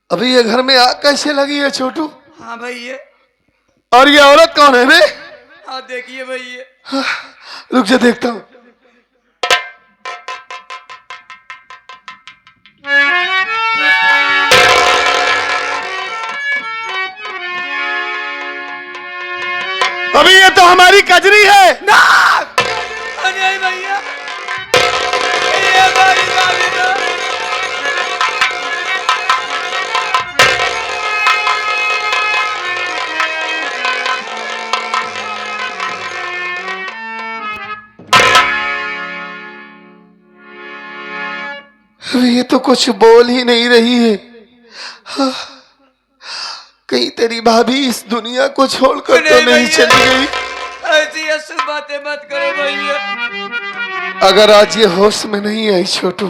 अभी ये घर में आग कैसे लगी है छोटू? हाँ भैया। और ये औरत कौन है बे? हाँ देखिए भैया। हाँ, रुक जा देखता हूँ। अभी ये तो हमारी कजरी है ना। नहीं भैया, ये हमारी भाभी ना। अभी ये तो कुछ बोल ही नहीं रही है। हाँ, कहीं तेरी भाभी इस दुनिया को छोड़कर तो नहीं चली गई? ऐसी अशुभ बातें मत करो भैया। अगर आज ये होश में नहीं आई छोटू,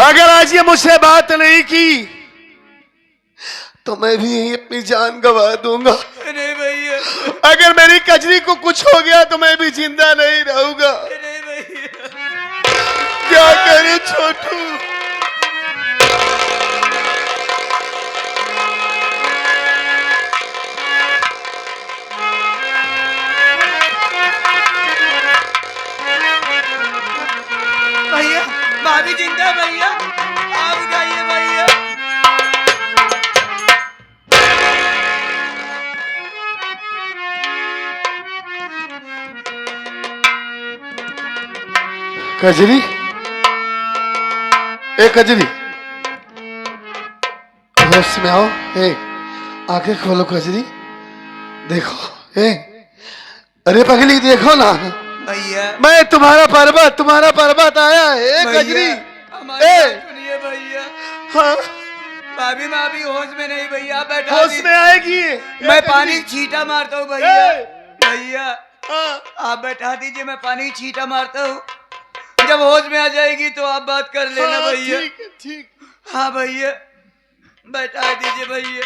अगर आज ये मुझसे बात नहीं की तो मैं भी यहीं अपनी जान गंवा दूंगा। नहीं भैया। अगर मेरी कजरी को कुछ हो गया तो मैं भी जिंदा नहीं रहूंगा। नहीं भैया। क्या करूं छोटू? भैया भाभी जिंदा है भैया, आप जाइए भैया। कजरी, ए कजरी, होश में आओ। ए, आंखें खोलो कजरी, देखो। ए, अरे पगली देखो ना भैया, मैं तुम्हारा पर्वत आया है कजरी। हमारी बात सुनिए भैया। हाँ, भाभी भाभी होश में नहीं भैया, आप बैठा होश में आएगी। मैं पानी छींटा मारता हूँ भैया। ए! भैया हाँ, आप बैठा दीजिए, मैं पानी छींटा मारता हूँ। जब होश में आ जाएगी तो आप बात कर लेना हाँ, भैया। ठीक है, ठीक। हाँ भैया, बैठा दीजिए भैया।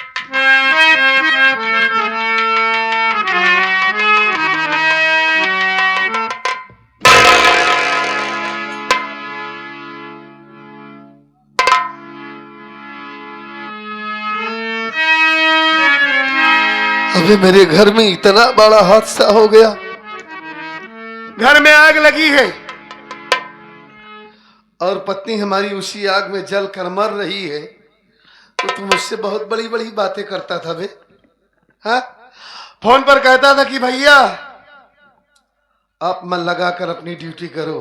अबे मेरे घर में इतना बड़ा हादसा हो गया, घर में आग लगी है और पत्नी हमारी उसी आग में जल कर मर रही है, तो तू मुझसे बहुत बड़ी बड़ी बातें करता था बे। हाँ, फोन पर कहता था कि भैया आप मन लगाकर अपनी ड्यूटी करो,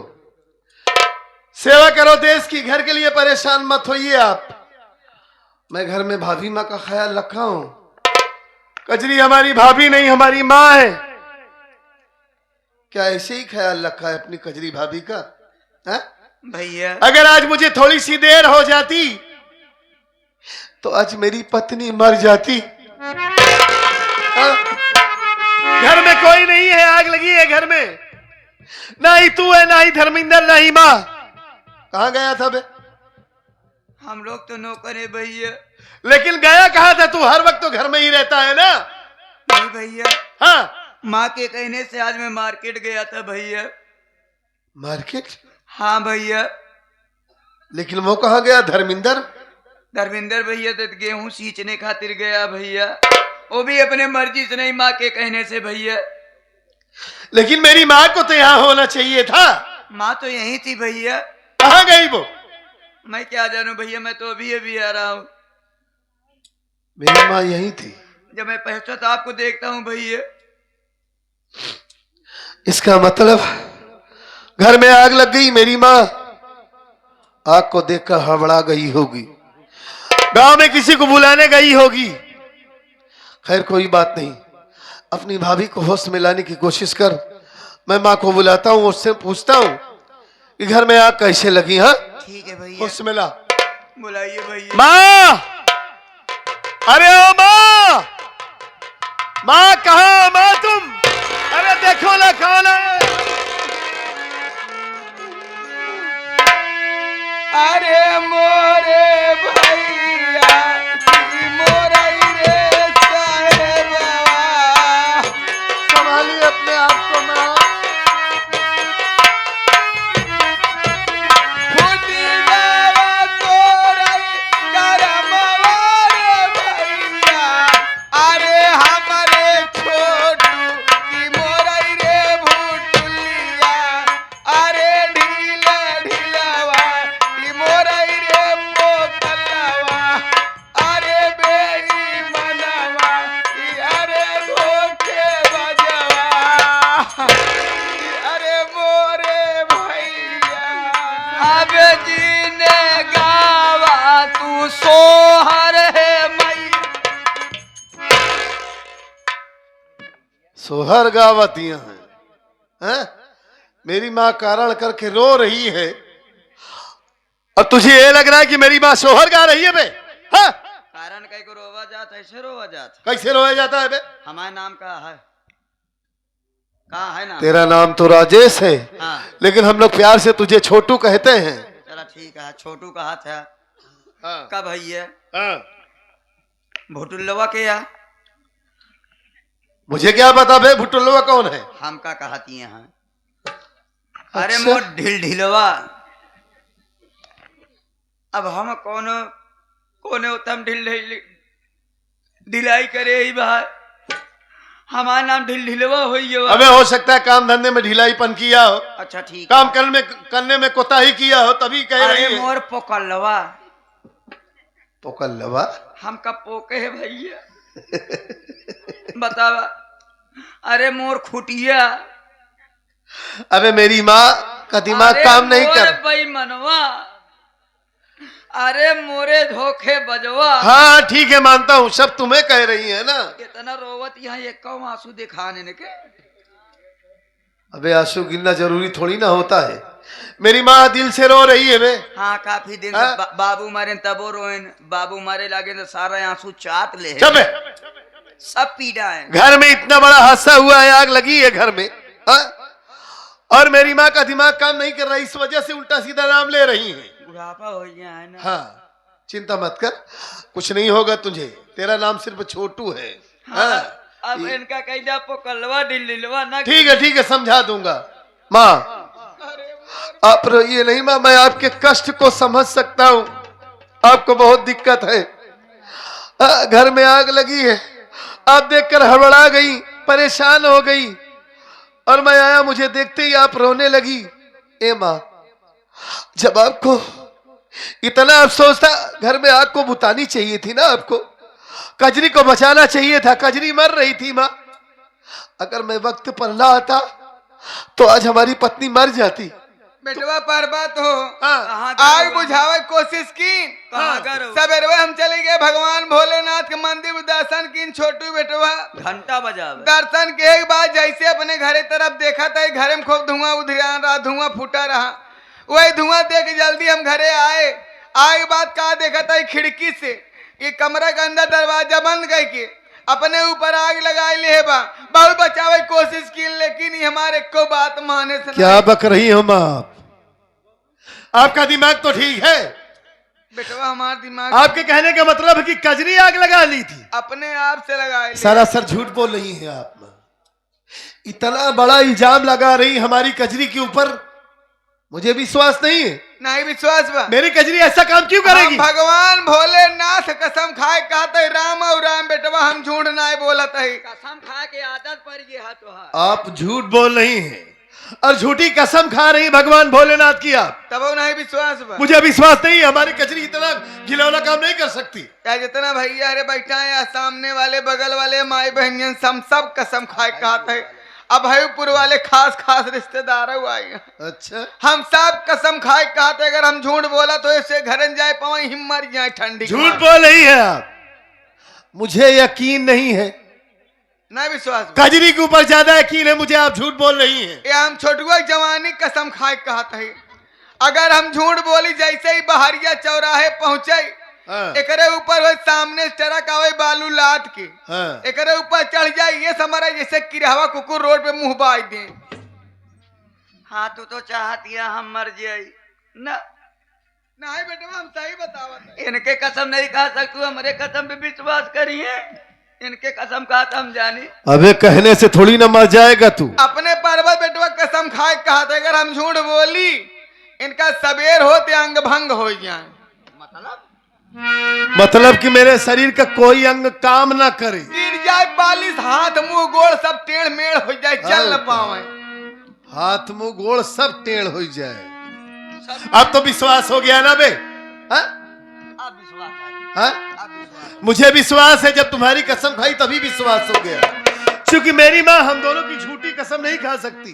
सेवा करो देश की, घर के लिए परेशान मत होइए आप। मैं घर में भाभी माँ का ख्याल रखा हूं। कजरी हमारी भाभी नहीं, हमारी माँ है। क्या ऐसे ही ख्याल रखा है अपनी कजरी भाभी का? हा? भैया अगर आज मुझे थोड़ी सी देर हो जाती तो आज मेरी पत्नी मर जाती। हा? घर में कोई नहीं है, आग लगी है घर में, ना ही तू है, ना ही धर्मिंदर, ना ही माँ। कहां गया था बे? हम लोग तो नौकर है भैया। लेकिन गया कहां था तू? हर वक्त तो घर में ही रहता है ना। नहीं भैया, हाँ, माँ के कहने से आज मैं मार्केट गया था भैया। मार्केट? हाँ भैया। लेकिन वो कहां गया धर्मिंदर? धर्मेंद्र भैया तो गेहूं सींचने खातिर गया भैया, वो भी अपने मर्जी से नहीं, माँ के कहने से भैया। लेकिन मेरी माँ को तो यहाँ होना चाहिए था। माँ तो यही थी भैया। कहाँ गई वो? मैं क्या जानू भैया, मैं तो अभी अभी आ रहा हूँ। मेरी माँ यही थी। जब मैं पहुंचा तो आपको देखता हूँ भैया। इसका मतलब घर में आग लग गई, मेरी माँ आग को देखकर हड़बड़ा गई होगी, गांव में किसी को बुलाने गई होगी। खैर कोई बात नहीं, अपनी भाभी को होश में लाने की कोशिश कर। मैं माँ को बुलाता हूँ, उससे पूछता हूँ कि घर में आग कैसे लगी। हाँ ठीक है भैया, होश में ला। बुलाइए भैया। माँ, अरे ओ माँ, माँ कहाँ हो माँ तुम? अरे देखो ना कौन है। अरे मोरे भैया, मोरई रे साहेबा। संभालिए अपने आप को माँ। खुदी गावा तोरई कर सोहर गावतियां हैं? मेरी माँ कारण करके रो रही है और तुझे ये लग रहा है कि मेरी माँ सोहर गा रही है बे? हाँ? कारण कई को रोवा जाता है, ऐसे रोवा जाता कैसे रोया जाता है बे? हमारा नाम कहाँ है? कहाँ है नाम? तेरा नाम तो राजेश है, हाँ लेकिन हम लोग प्यार से तुझे छोटू कहते हैं। चला ठीक है, छोटू का हाथ है। हाँ। कब है? हाँ। भुटुल्लवा के या मुझे क्या पता बे भुटुल्लवा कौन है? हम का कहती हैं? अरे अच्छा। मोर ढिल ढिलवा। अब हम कौन कोने उत्तम ढिलाई करे ही भाई, हमारा नाम ढिल ढिलवा हुई। अबे हो सकता है काम धंधे में ढिलाईपन किया हो, अच्छा ठीक काम करने में कोताही किया हो, तभी कह रही अरे है। मोर पोकलवा। पोकलवा? हम का पोके है भैया बतावा। अरे मोर खुटिया। अबे मेरी माँ का दिमाग काम नहीं कर। मनवा। अरे मोरे धोखे बजवा। हाँ ठीक है, मानता हूँ, सब तुम्हें कह रही है ना। इतना रोवत यहाँ एक कम आंसू दिखाने ने के। अबे आंसू गिनना जरूरी थोड़ी ना होता है। मेरी माँ दिल से रो रही है बे। हाँ काफी दिन हाँ? से बाबू मारे तबो रोइन, बाबू मारे लागे तो सारा आंसू चाट ले है। चुप है। सब पीड़ा है। घर में इतना बड़ा हादसा हुआ है, आग लगी है घर में, हाँ? और मेरी माँ का दिमाग काम नहीं कर रहा, इस वजह से उल्टा सीधा नाम ले रही है। बुढ़ापा हो गया है ना। हाँ चिंता मत कर, कुछ नहीं होगा तुझे, तेरा नाम सिर्फ छोटू है। हाँ, अब इनका कैदा पोकलवा ढिलवा ना। ठीक है समझा दूंगा। माँ आप रोइए नहीं माँ, मैं आपके कष्ट को समझ सकता हूँ, आपको बहुत दिक्कत है। घर में आग लगी है, आप देखकर हड़बड़ा गई, परेशान हो गई, और मैं आया, मुझे देखते ही आप रोने लगी। ए माँ, जब आपको इतना अफसोस था, घर में आग को बुतानी चाहिए थी ना, आपको कजरी को बचाना चाहिए था, कजरी मर रही थी माँ। अगर मैं वक्त पर ना आता तो आज हमारी पत्नी मर जाती। बेटवा पर्वत हो, हाँ। आग बुझावे कोशिश की। कहाँ करो? सवेरे हम चले गए भगवान भोलेनाथ के मंदिर में दर्शन की। छोटू बेटवा घंटा बजावे। दर्शन के बाद जैसे अपने घरे तरफ देखा था, घरे में खूब धुआं उधरा रहा, धुआं फूटा रहा। वही धुआं देख जल्दी हम घरे आए। आए बाद कहा देखा था खिड़की से, ये कमरा के अंदर दरवाजा बंद गई के अपने ऊपर आग लगाई ले बा। बहुत बचावे कोशिश की, लेकिन ये हमारे को बात माने से क्या बक रही हो माँ? आपका दिमाग तो ठीक है, बेटवा हमारा दिमाग आपके कहने का मतलब है कि कजरी आग लगा ली थी। अपने आप से लगाए ले। सरासर झूठ बोल रही है आप माँ। इतना बड़ा इल्जाम लगा रही हमारी कजरी के ऊपर, मुझे विश्वास नहीं है। नहीं विश्वास बा। मेरी कजरी ऐसा काम क्यों करेगी? हम भगवान भोलेनाथ कसम खाए कहते राम और राम बेटवा, हम झूठ नहीं बोलत है। कसम खा के आदत पर ये हाथ तो है। आप झूठ बोल रही हैं और झूठी कसम खा रही भगवान भोलेनाथ की आप। तब नहीं विश्वास बा। मुझे विश्वास नहीं है, हमारी कजरी इतना घिनौना काम नहीं कर सकती। या जितना भैया अरे बैठा है, सामने वाले बगल वाले माई बहनियन सब कसम खाए कहते है। अब हयूपुर वाले खास रिश्तेदार आए। अच्छा, हम सब कसम खाए कहते अगर हम झूठ बोला तो ऐसे घर जाए पावे हिम मर जाए ठंडी। झूठ बोल रही है आप, मुझे यकीन नहीं है। नहीं विश्वास। कजरी के ऊपर ज्यादा यकीन है मुझे, आप झूठ बोल रही हैं। ये हम छोटुआ जवानी कसम खाए कहते है। अगर हम झूठ बोली जैसे ही बहरिया चौराहे पहुंचे, एकरे ऊपर वो सामने ट्रक आवे बालू लाद के, एकरे ऊपर चढ़ जाए, ये समझ जैसे किरहवा कुकुर रोड पे मुंह बाई दे। हाँ तू तो चाहती है हम मर जाए ना। नहीं बेटा हम सही बतावत। इनके कसम नहीं खा सकती, हमारे कसम पे विश्वास करिए। इनके कसम खा हम जानी। अबे कहने से थोड़ी ना मर जाएगा तू। अपने पर्वत बेटवा कसम खाए कहा था अगर हम झूठ बोली इनका सबेर होते अंग भंग हो जाए। मतलब कि मेरे शरीर का कोई अंग काम ना करे, गिर जाए पालिश, हाथ मुंह गोड़ सब टेढ़ मेढ़ हो जाए, चल न पावे। हाथ मुंह गोड़ सब टेढ़ हो जाए। अब तो विश्वास हो गया ना बे? अब विश्वास है। मुझे विश्वास है, जब तुम्हारी कसम खाई तभी विश्वास हो गया, क्योंकि मेरी माँ हम दोनों की झूठी कसम नहीं खा सकती।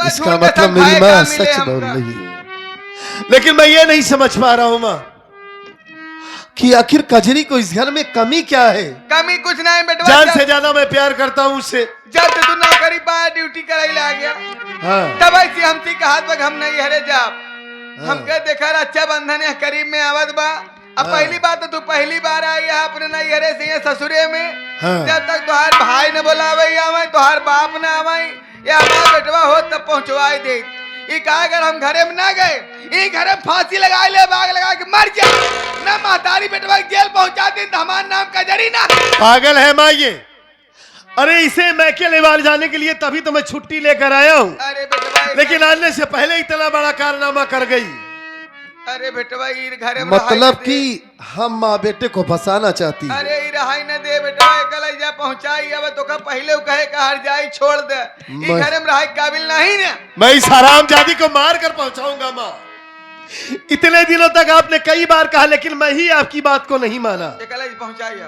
इसका मतलब मेरी माँ सच बोल रही है। लेकिन मैं ये नहीं समझ पा रहा हूं माँ, कि आखिर कजरी को इस घर में कमी क्या है। कमी कुछ नहीं बेटवा, जान से ज्यादा मैं प्यार करता हूँ उससे। जब से तू नौकरी पाया ड्यूटी कराई आ गया, हाँ तब ऐसी हमसे कहा तक हम नहीं हरे जाब। हमके देखा अच्छा बंधन है करीब में आवत बा। अब पहली बात तो तू पहली बार आई है अपने नैहरे से ये ससुरे में। हाँ। जब तक तुहार भाई ने बोलावे आवे, तुहार बाप ने आवे या हमारा बेटवा हो तब पहुंचवाई दे। ये कहा अगर हम घरे में ना गए, ये घरे फांसी लगा ले, बाग लगा के मर जा ना, महतारी बेटवा जेल पहुंचा दी तो हमारा नाम कजरी ना। पागल है माँ ये। अरे इसे मैके लेवाल जाने के लिए तभी तो मैं छुट्टी लेकर आया हूँ, अरे बेटवा, लेकिन आने से पहले इतना बड़ा कारनामा कर गई। अरे बेटवा ये घरे में मतलब कि हम माँ बेटे को फंसाना चाहती है। अरे रहाई न दे बेटा, कल जा पहुंचाई अब तो का पहले कहे का हर जाई छोड़ दे, ई घरे में रहाई काबिल नहीं ना। मैं इस हरामजादी को मार कर पहुंचाऊंगा माँ। इतने दिनों तक आपने कई बार कहा, लेकिन मैं ही आपकी बात को नहीं माना। कल पहुंचाई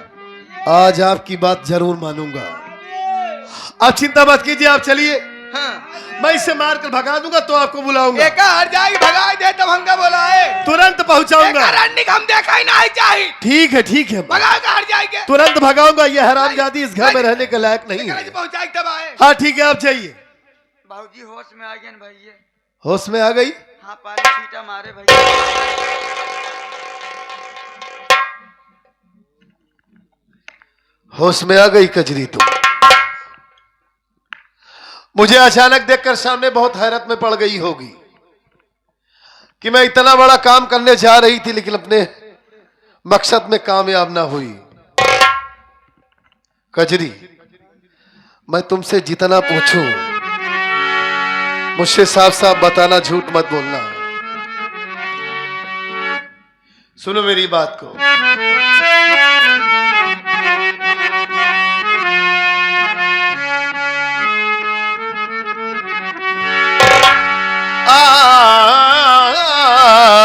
आज आपकी बात जरूर मानूंगा। आप चिंता मत कीजिए, आप चलिए। हाँ। मैं इसे मार कर भगा दूंगा तो आपको बुलाऊंगा। एक हर जाएगी भगा दे तब हमका बुलाए, तुरंत पहुंचाऊंगा। हम देखा ही नहीं चाहिए। ठीक है ठीक है, भगा हर जाएंगे, तुरंत भगाऊंगा। ये हरामजादी इस घर में रहने के लायक नहीं है। पहुंचाई तब आए। हाँ ठीक है, आप जाइए। बाबूजी होश में आ गए न भैया। होश में आ गई? हाँ पानी छीटा मारे भैया। होश में आ गई कजरी तुम? मुझे अचानक देखकर सामने बहुत हैरत में पड़ गई होगी कि मैं इतना बड़ा काम करने जा रही थी, लेकिन अपने मकसद में कामयाब ना हुई। कजरी, मैं तुमसे जितना पूछूं मुझसे साफ साफ बताना, झूठ मत बोलना। सुनो मेरी बात को।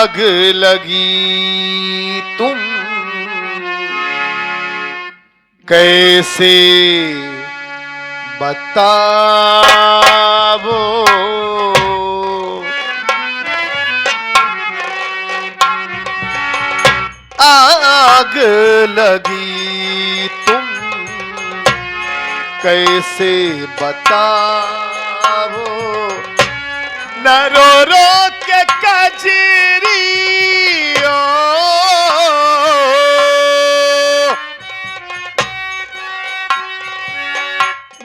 आग लगी तुम कैसे बताओ, आग लगी तुम कैसे बताओ, न रो रो के कजरी ओ,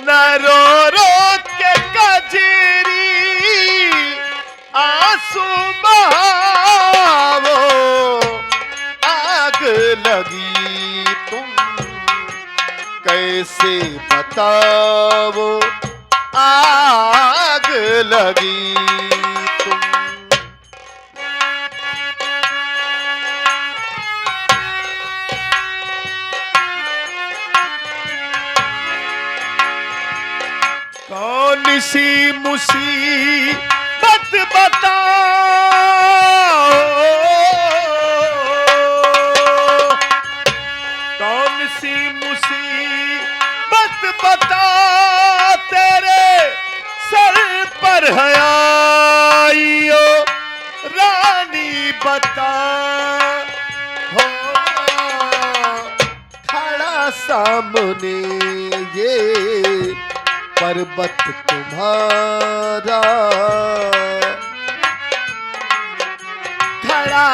न रो रो के कजरी आंसू बहाओ, आग लगी तुम कैसे बताओ, आग लगी तुम। कौन सी मुसीबत बताओ, कौन सी मुसीबत बता तेरे सर पर है आईओ रानी, बता हो खड़ा सामने ये पर्वत तुम्हारा, खड़ा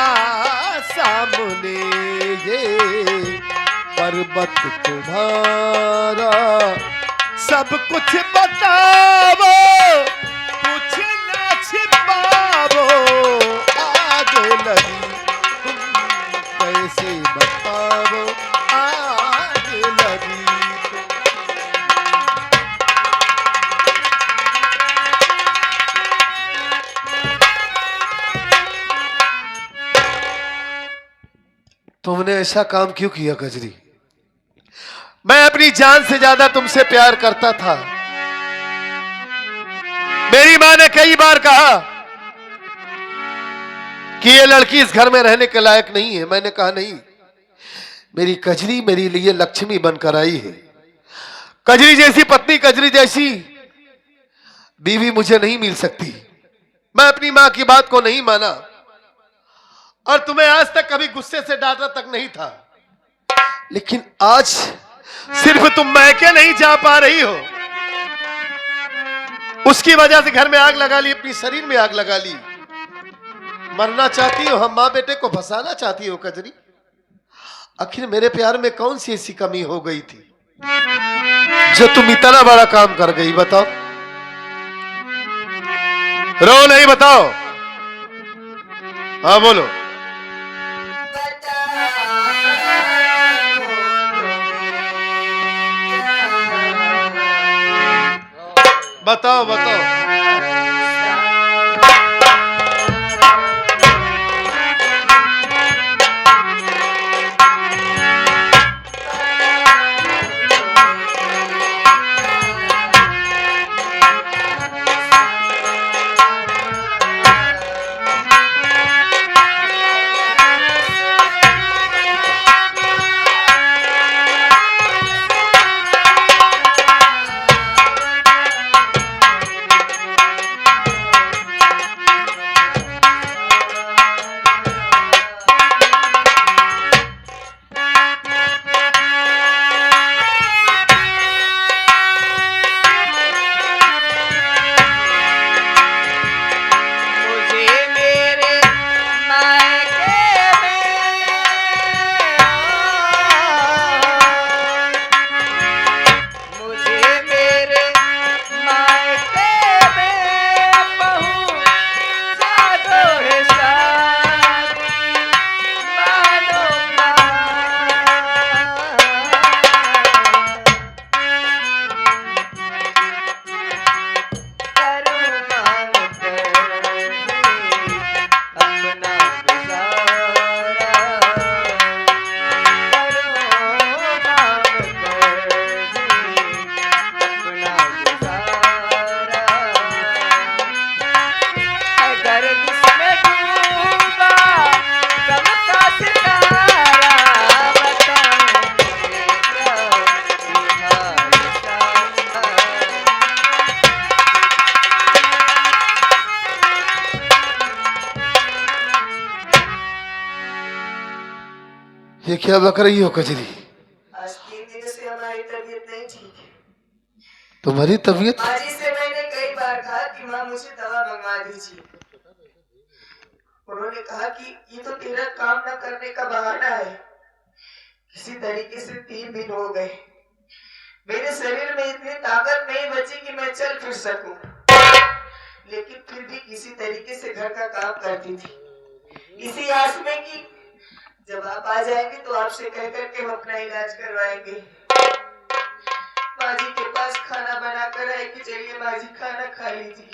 सामने ये पर्वत तुम्हारा, सब कुछ बताओ कुछ ना छिपाओ, आग लगी तुम कैसे बताओ, आग लगी तुमने ऐसा काम क्यों किया कजरी? मैं अपनी जान से ज्यादा तुमसे प्यार करता था। मेरी मां ने कई बार कहा कि ये लड़की इस घर में रहने के लायक नहीं है। मैंने कहा नहीं, मेरी कजरी मेरे लिए लक्ष्मी बनकर आई है। कजरी जैसी पत्नी, कजरी जैसी बीवी मुझे नहीं मिल सकती। मैं अपनी मां की बात को नहीं माना और तुम्हें आज तक कभी गुस्से से डांटा तक नहीं था, लेकिन आज सिर्फ तुम मैके नहीं जा पा रही हो, उसकी वजह से घर में आग लगा ली, अपनी शरीर में आग लगा ली। मरना चाहती हो, हम मां बेटे को फंसाना चाहती हो कजरी। आखिर मेरे प्यार में कौन सी ऐसी कमी हो गई थी जो तुम इतना बड़ा काम कर गई? बताओ, रो नहीं, बताओ। हाँ बोलो। बताओ बताओ। ये क्या बक रही हो कजरी? आज 3 दिनों से हमारी तबीयत नहीं ठीक है। तुम्हारी तबीयत? माँ जी से मैंने कई बार कहा कि माँ मुझे दवा मंगवा दीजिए। उन्होंने कहा कि ये तो तेरा काम न करने का बहाना है। किसी तरीके से 3 दिन हो गए, मेरे शरीर में इतनी ताकत नहीं बची कि मैं चल फिर सकूं, लेकिन फिर भी किसी तरीके से घर का काम करती थी, इसी आस में कि जब आप आ जाएंगे तो आपसे कह करके हम अपना इलाज करवाएंगे। माँ जी के पास खाना बना कर आए कि चलिए माँ जी खाना खा लीजिए।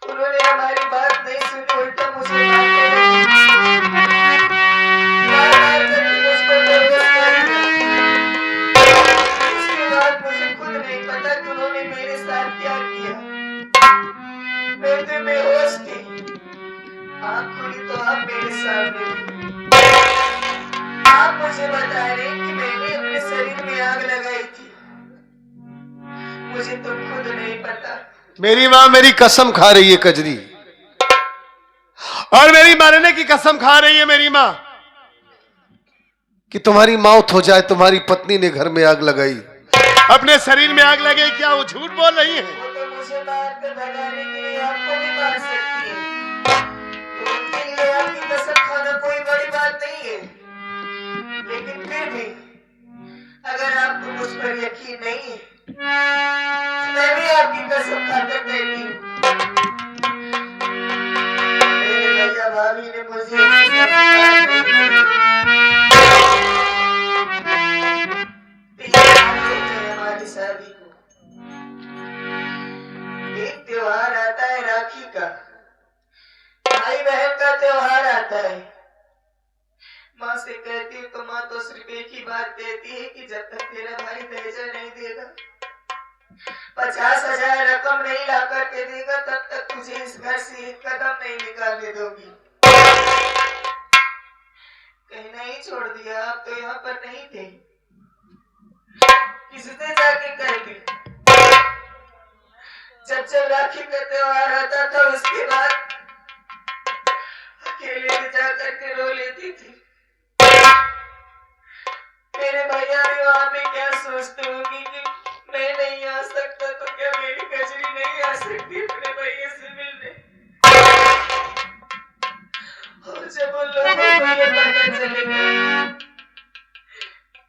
उन्होंने हमारी बात नहीं सुनी, उल्टा मुझे मारने लगी। मार करके मुझको बेहोश कर दिया। उसके बाद मुझे खुद नहीं पता कि उन्होंने मेरे साथ क्या किया। मैं तो बेहोश थी, आँख खुली तो आप मेरे सामने थे। आप मुझे बता रहे कि मैंने अपने शरीर में आग लगाई थी, मुझे तो खुद नहीं पता। मेरी माँ मेरी कसम खा रही है कजरी, और मेरी मरने की कसम खा रही है मेरी माँ कि तुम्हारी मौत हो जाए। तुम्हारी पत्नी ने घर में आग लगाई, अपने शरीर में आग लगाई, क्या वो झूठ बोल रही है? वो तो मुझे मार कर भगाने के लिए आपको भी मार सकती है, तो उनके लिए आपकी कसम खाना कोई बड़ी बात नहीं है। लेकिन फिर भी अगर आपको मुझ पर यकीन नहीं है तो मैं भी आपकी कसम खाकर कहती हूँ। मेरे भैया भाभी ने मुझे हमारी शादी को एक त्योहार आता है, राखी का, भाई बहन का त्योहार आता है। माँ से कहती हूँ तो माँ तो सिर्फ एक ही बात कहती है कि जब तक तेरा भाई दहेजा नहीं देगा, 50,000 रकम नहीं ला करके देगा, तब तक तुझे इस घर से एक कदम नहीं निकालने दोगी। कहना ही छोड़ दिया, आप तो यहाँ पर नहीं थे, किसने जाके कहेंगे। जब जब राखी का त्योहार आता था उसके बाद अकेले जा करके रो लेती थी। मेरे भैया भी वहां पे क्या सोचते होंगे कि मैं नहीं आ सकता तो क्या मेरी कजरी नहीं आ सकती अपने भैया से मिलने। और जब उन लोगों को ये पता चलेगा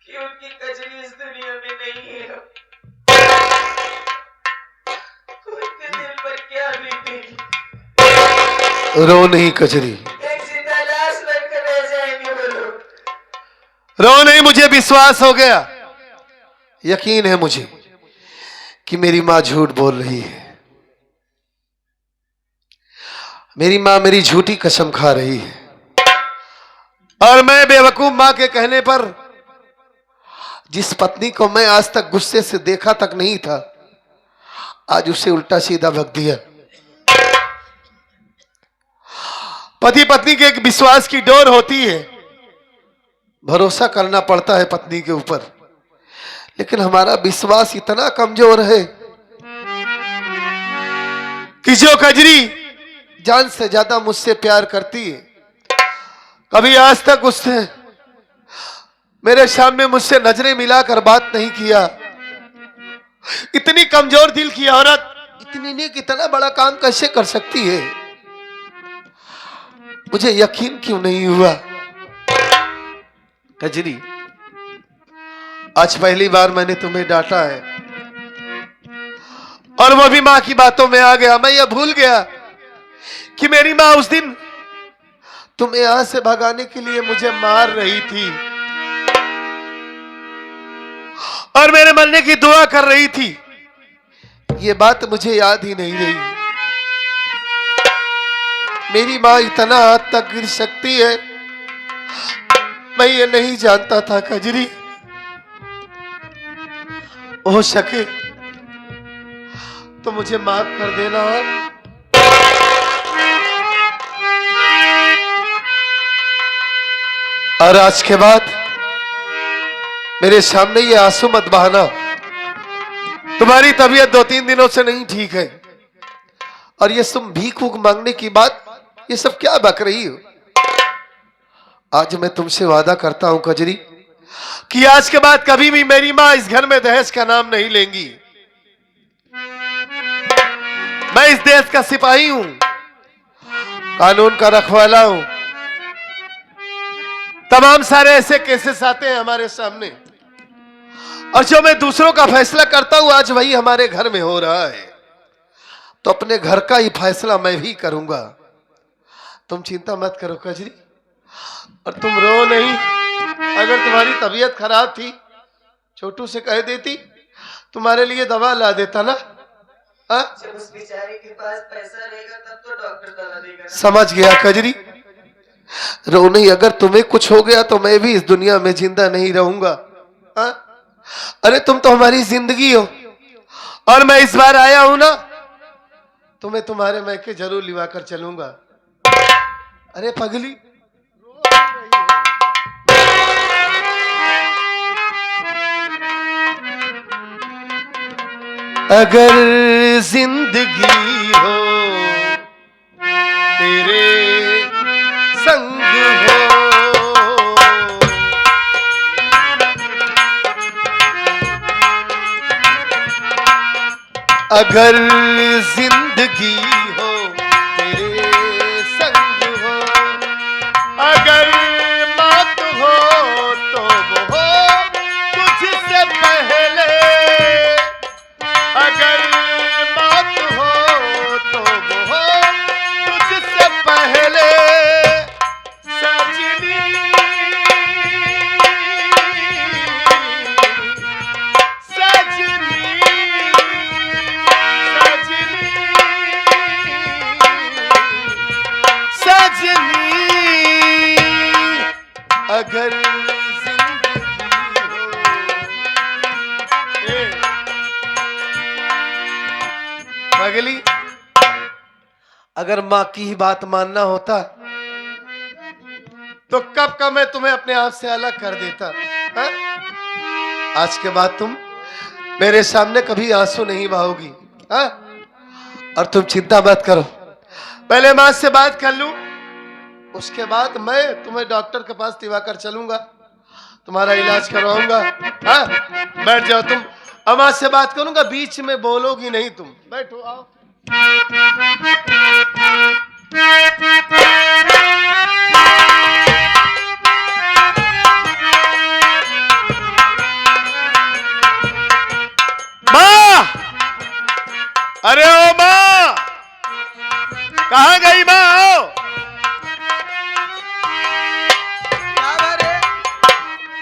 कि उनकी कजरी इस दुनिया में नहीं है, उनके दिल पर क्या बीतेगी। रो नहीं कजरी, एक जिंदा लाश बनकर रह जाएंगे वो लोग। रो नहीं, मुझे विश्वास हो गया, यकीन है मुझे कि मेरी मां झूठ बोल रही है। मेरी मां मेरी झूठी कसम खा रही है और मैं बेवकूफ मां के कहने पर जिस पत्नी को मैं आज तक गुस्से से देखा तक नहीं था, आज उसे उल्टा सीधा बक दिया। पति पत्नी के एक विश्वास की डोर होती है, भरोसा करना पड़ता है पत्नी के ऊपर, लेकिन हमारा विश्वास इतना कमजोर है कि जो कजरी जान से ज्यादा मुझसे प्यार करती है, कभी आज तक उसने मेरे सामने मुझसे नजरें मिलाकर बात नहीं किया। इतनी कमजोर दिल की औरत इतनी नेक इतना बड़ा काम कैसे कर सकती है? मुझे यकीन क्यों नहीं हुआ? कजरी, आज पहली बार मैंने तुम्हें डांटा है और वो भी मां की बातों में आ गया। मैं ये भूल गया कि मेरी मां उस दिन तुम्हें यहां से भगाने के लिए मुझे मार रही थी और मेरे मरने की दुआ कर रही थी। ये बात मुझे याद ही नहीं रही। मेरी मां इतना हद तक गिर सकती है, मैं ये नहीं जानता था कजरी। हो सके तो मुझे माफ कर देना। और आज के बाद मेरे सामने ये आंसू मत बहाना। तुम्हारी तबीयत 2-3 दिनों से नहीं ठीक है और ये तुम भीख भूख मांगने की बात, ये सब क्या बक रही हो? आज मैं तुमसे वादा करता हूं कजरी कि आज के बाद कभी भी मेरी मां इस घर में दहेज का नाम नहीं लेंगी। मैं इस देश का सिपाही हूं, कानून का रखवाला हूं। तमाम सारे ऐसे केसेस आते हैं हमारे सामने और जो मैं दूसरों का फैसला करता हूं, आज वही हमारे घर में हो रहा है। तो अपने घर का ही फैसला मैं भी करूंगा। तुम चिंता मत करो कजरी, और तुम रो नहीं। अगर तुम्हारी तबीयत खराब थी, छोटू से कह देती, तुम्हारे लिए दवा ला देता ना। जब उस बेचारे के पास पैसा रहेगा तब तो डॉक्टर दवा देगा। समझ गया कजरी, रो नहीं। अगर तुम्हें कुछ हो गया तो मैं भी इस दुनिया में जिंदा नहीं रहूंगा। अरे तुम तो हमारी जिंदगी हो और मैं इस बार आया हूं ना, तुम्हें तुम्हारे मैके जरूर लिवा कर चलूंगा। अरे पगली, अगर जिंदगी हो तेरे संग हो, अगर जिंदगी हो तेरे संग हो, अगर मौत हो तो वो हो तुझसे पहले, अगर मौत हो तो वो हो तुझसे पहले। सजनी सजनी सजनी सजनी, अगर जिंदगी हो। पगली, अगर मां की ही बात मानना होता तो कब का मैं तुम्हें अपने आप से अलग कर देता। हा? आज के बाद तुम मेरे सामने कभी आंसू नहीं बहाओगी। हा? और तुम चिंता मत करो, पहले मां से बात कर लूं, उसके बाद मैं तुम्हें डॉक्टर के पास दिवाकर चलूंगा, तुम्हारा इलाज करवाऊंगा। हाँ, बैठ जाओ तुम। अब आज से बात करूंगा, बीच में बोलोगी नहीं तुम। बैठो, आओ। माँ, अरे ओ माँ, कहाँ गई माँ? आओ। क्या बारे?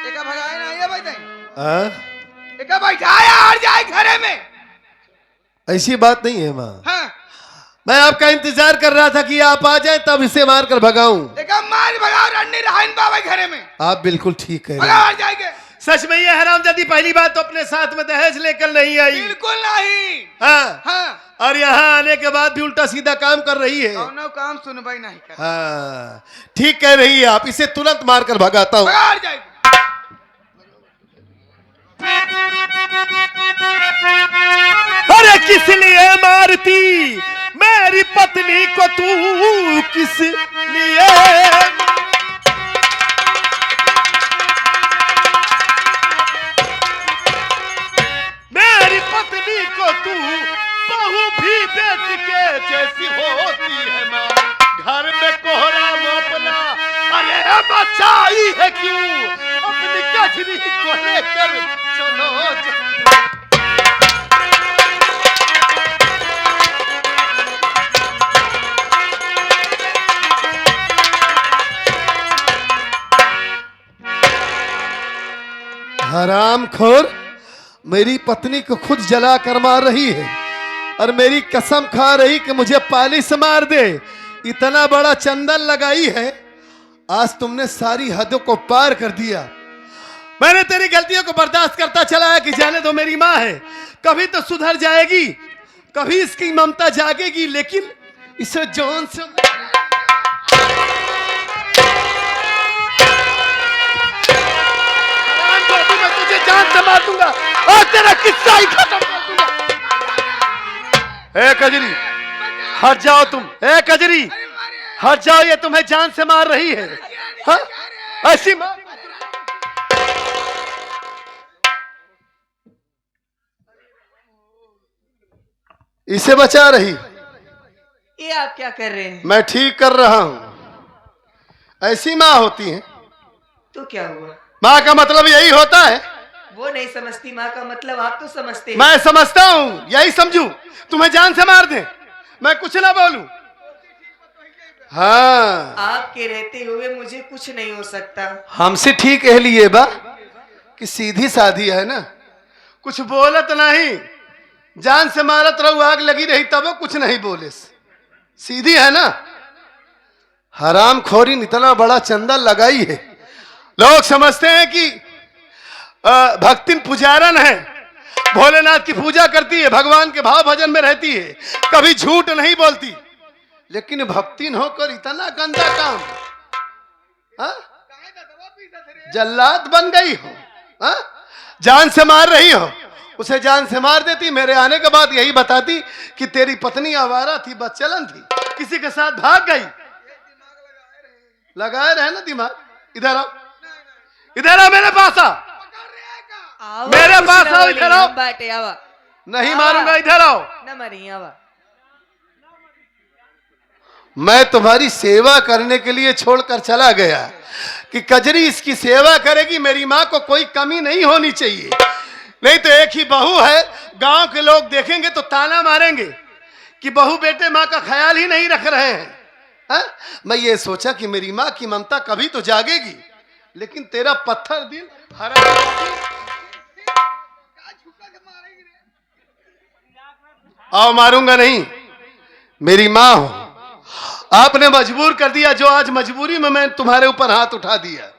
एका भगाए ना ये बैठे। हाँ? एका बैठाया और जाए घरे में। ऐसी बात नहीं है माँ। हाँ। मैं आपका इंतजार कर रहा था कि आप आ जाए, तब इसे मार कर भगाऊं। एका मार भगाओ रन्नी रहाइन बाबा घरे में। आप बिल्कुल ठीक कह रहे भगाओ हैं। और जाएंगे। सच में ये हरामजादी पहली बात तो अपने साथ में दहेज लेकर नहीं आई। बिल्कुल नहीं। हाँ, हाँ। और यहाँ आने के बाद भी उल्टा सीधा काम कर रही है। कौनो काम सुनवाई नहीं कर। हाँ, ठीक कह रही है आप। इसे तुरंत मारकर भगाता हूँ। भगाओ और जाएंगे। अरे किस लिए मारती मेरी पत्नी को तू, किस लिए? मेरी पत्नी को तू बहू भी बेटी के जैसी होती है माँ। घर में कोहरा मोपना, अरे बचाई है क्यों? अपनी कजरी को लेकर चलो। हरामखोर मेरी पत्नी को खुद जला कर मार रही है और मेरी कसम खा रही कि मुझे पालिश मार दे। इतना बड़ा चंदन लगाई है। आज तुमने सारी हदों को पार कर दिया। मैंने तेरी गलतियों को बर्दाश्त करता चला है कि जाने दो, मेरी माँ है, कभी तो सुधर जाएगी, कभी इसकी ममता जागेगी। लेकिन इसे जान से जान से मार दूंगा और तेरा किस्सा ही खत्म कर दूंगा। ए कजरी, हट जाओ तुम। ए कजरी, हट जाओ, ये तुम्हें जान से मार रही है। हाँ? ऐसी मार। इसे बचा रही। ये आप क्या कर रहे हैं? मैं ठीक कर रहा हूं। ऐसी माँ होती है। तो क्या हुआ? माँ का मतलब यही होता है। वो नहीं समझती माँ का मतलब, आप तो समझते हैं। मैं समझता हूँ, यही समझू तुम्हें जान से मार दे, मैं कुछ ना बोलूं। हाँ, आपके रहते हुए मुझे कुछ नहीं हो सकता। हमसे ठीक कह लिए बा कि सीधी साधी है ना, कुछ बोलत नहीं, जान से मारत रहू, आग लगी रही तब वो कुछ नहीं बोले। सीधी है ना। हरामखोरी इतना बड़ा चंदन लगाई है। लोग समझते हैं कि भक्तिन पुजारन है, भोलेनाथ की पूजा करती है, भगवान के भाव भजन में रहती है, कभी झूठ नहीं बोलती। लेकिन भक्तिन होकर इतना गंदा काम, हाँ? जल्लाद बन गई हो, हाँ? जान से मार रही हो। उसे जान से मार देती, मेरे आने के बाद यही बताती कि तेरी पत्नी आवारा थी, बदचलन थी, किसी के साथ भाग गई। लगाए रहे ना दिमाग। इधर आओ, इधर आओ, मेरे पास आओ, मेरे पास आओ, इधर आओ। बाटे आवा। नहीं मारूंगा, इधर आओ। न मरी आवा। मैं तुम्हारी सेवा करने के लिए छोड़कर चला गया कि कजरी इसकी सेवा करेगी। मेरी माँ को कोई कमी नहीं होनी चाहिए, नहीं तो एक ही बहू है, गांव के लोग देखेंगे तो ताना मारेंगे कि बहू बेटे माँ का ख्याल ही नहीं रख रहे हैं। हा? मैं ये सोचा कि मेरी माँ की ममता कभी तो जागेगी, लेकिन तेरा पत्थर दिल आओ, मारूंगा नहीं, मेरी माँ हो। आपने मजबूर कर दिया, जो आज मजबूरी में मैं तुम्हारे ऊपर हाथ उठा दिया।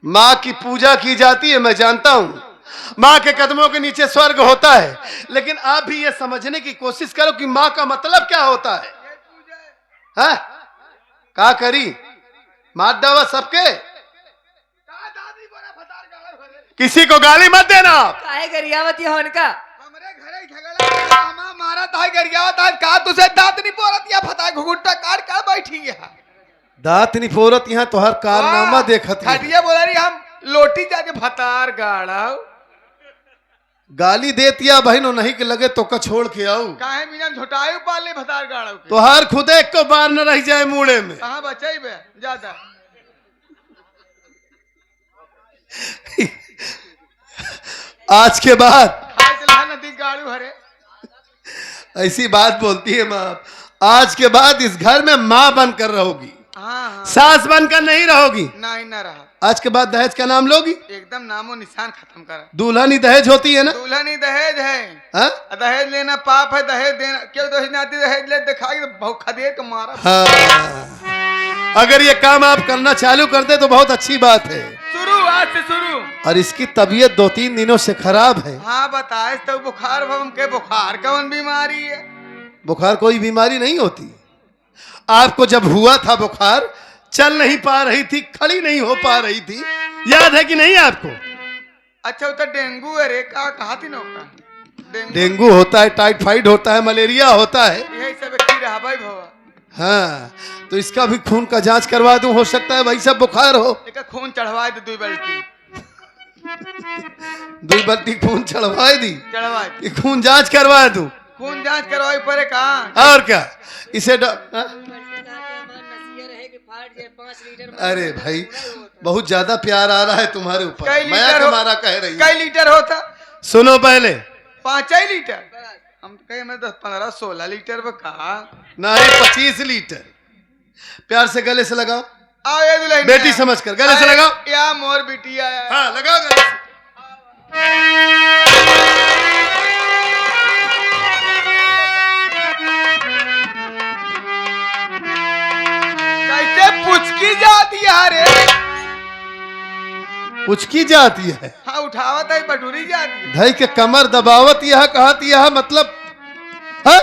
माँ की पूजा की जाती है, मैं जानता हूं, माँ के कदमों के नीचे स्वर्ग होता है, लेकिन आप भी ये समझने की कोशिश करो कि माँ का मतलब क्या होता है। हाँ? का करी मार डावा सबके, किसी को गाली मत देना। काहे गरियावत ये होन का? हमरे घरे झगड़ा हमारा मारा था गरिया था का तुझे दांत नहीं पोरत या फता घुघुट्टा काट काट बैठी है दांत नहीं फोरत यहाँ तो हर कारनामा देखत है। खटिया बोला रही हम लोटी जाके भतार गाड़ा गाली देतिया बहनो नहीं के लगे तो का छोड़ के आओ काहे बिना झोटाए पाले भतार गाड़ा तो हर खुद एक को बार न रह जाए मुड़े में। कहां बचाई बे ज्यादा आज के बाद हाय चला नदी गाड़ू हरे ऐसी बात बोलती है माँ, आज के बाद इस घर में माँ बनकर रहोगी, हाँ सास बनकर नहीं रहोगी। नहीं ना रहा आज के बाद दहेज का नाम लोगी? एकदम नामो निशान खत्म करा। दुल्हन ही दहेज होती है ना? दूल्हा नहीं दहेज है। हाँ? दहेज लेना पाप है, दहेज देना क्यों दहेज नहीं आती, दहेज ले दिखाई तो बहुत खदे के मारा। हाँ, अगर ये काम आप करना चालू कर दे तो बहुत अच्छी बात है। शुरू आज से शुरू। और इसकी तबीयत 2-3 दिनों से खराब है। हाँ बताए तो बुखार भवन के बुखार कौन बीमारी है? बुखार कोई बीमारी नहीं होती। आपको जब हुआ था बुखार, चल नहीं पा रही थी, खड़ी नहीं हो पा रही थी, याद है कि नहीं आपको? अच्छा वो तो डेंगू है रे, कहा थी नौका डेंगू होता है, टाइफाइड होता है, मलेरिया होता है, यही सब की रहा भाई भवा। हाँ, तो इसका भी खून का जांच करवा दूं, हो सकता है वही सब बुखार हो। एक खून चढ़वा दे 2 बाल्टी। 2 बाल्टी खून चढ़वा दी चढ़वा कि खून जांच करवा दूं? खून जांच करवाई पड़े कहाँ? और क्या इसे अरे भाई बहुत ज्यादा प्यार आ रहा है तुम्हारे ऊपर, मैं तुम्हारा कह रही हूं। कई लीटर होता? सुनो पहले 5 लीटर हम कहे मैं 10, 15, 16 लीटर में कहा नहीं 25 लीटर। प्यार से गले से लगाओ, आओ ये दुल्हन बेटी समझकर गले से लगाओ। या मोर बिटिया है। हाँ लगाओ गले से। कैसे पुचकी जाती है रे? पुचकी जाती है? हाँ उठावत है बटूरी जाती है। धई के कमर दबावत यह कहती है, मतलब हाँ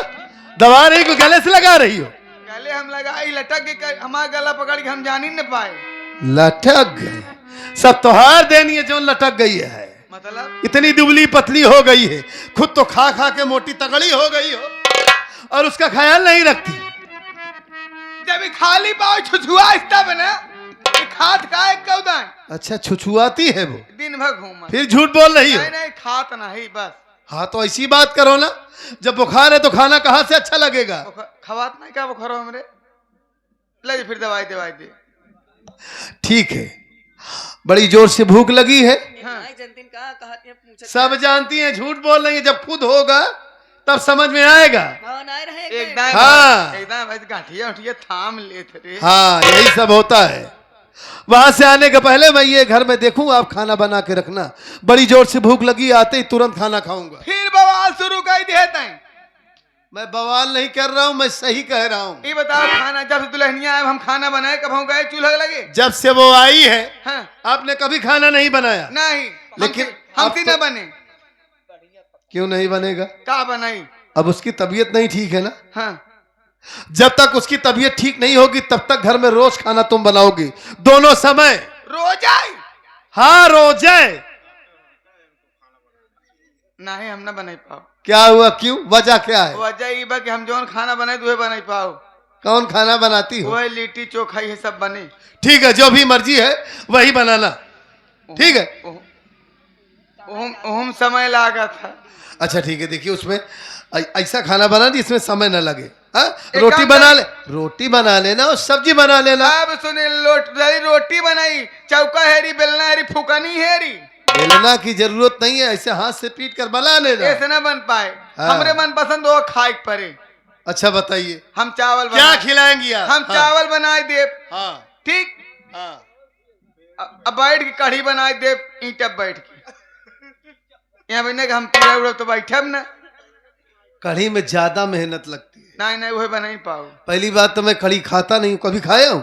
दबा रही को गले से लगा रही हो? गले हम लगाई लटक के हमारा गला पकड़ के हम जान ही न पाए। लटक गए? सब त्योहार देनी है जो लटक गई है। मतलब इतनी दुबली पतली हो गई है, खुद तो खा खा के मोटी तगड़ी हो गई हो और उसका ख्याल नहीं रखती। जब खाली पाओ छुछुआ तब ना खात का एक कौदा। अच्छा छुछुआती है वो? दिन भर घूमा। फिर झूठ बोल रही हो? नहीं नहीं खात नहीं बस। हाँ तो ऐसी बात करो ना, जब बुखार है तो खाना कहाँ से अच्छा लगेगा? खवात नहीं क्या बुखार हमरे? ले फिर दवाई दे। ठीक है, बड़ी जोर से भूख लगी है। हाँ। सब जानती हैं झूठ बोल रही है, जब खुद होगा तब समझ में आएगा। एकदम हाँ। एकदम गांठिया उठिया थाम ले थे। हाँ यही सब होता है। वहां से आने के पहले मैं ये घर में देखूं, आप खाना बना के रखना। बड़ी जोर से भूख लगी, आते ही तुरंत खाना खाऊंगा। फिर बवाल शुरू कर देता है। मैं बवाल नहीं कर रहा हूं, मैं सही कह रहा हूं। ये बताओ खाना जब से दुल्हनिया आए हम खाना बनाए कब हम गए चूल्हा लगे? जब से वो आई है हाँ। आपने कभी खाना नहीं बनाया? नहीं लेकिन हमसे तो... न बने। क्यों नहीं बनेगा? का बनाई? अब उसकी तबीयत नहीं ठीक है ना। हाँ। जब तक उसकी तबीयत ठीक नहीं होगी तब तक घर में रोज खाना तुम बनाओगी, दोनों समय। रोज आए? हाँ रोज है। नहीं हम ना बनाई पाओ। क्या हुआ, क्यों, वजह क्या है? वजह ये बा कि हम जौन खाना बनाए तो बनाई पाओ। कौन खाना बनाती हो? वही लिट्टी चोखा ये सब बने। ठीक है, जो भी मर्जी है वही बनाना, ठीक है। ओम समय लगा था। अच्छा ठीक है, देखिए उसमें ऐसा खाना बना जिसमें समय न लगे। हाँ रोटी बना ले, रोटी बना लेना और सब्जी बना लेना। अब सुने रोटी बनाई, चौका हेरी, बेलना हेरी, फुकनी हेरी। बेलना की जरूरत नहीं है, ऐसे हाथ से पीट कर बना लेना। ऐसे ना बन पाए। हाँ। हमरे मन पसंद हो खाए पड़े। अच्छा बताइए हम चावल क्या खिलाएंगी आप? हम चावल बनाए दे। हाँ ठीक। हाँ। अब बैठ के कढ़ी बनाए दे, ईंट बैठ के यहाँ बैठने का हम पूरा उड़ा तो बैठे ना। कढ़ी में ज्यादा मेहनत लगती है। नहीं नहीं वही बना ही पाओ। पहली बात तो मैं कढ़ी खाता नहीं हूँ, कभी खाया हूँ?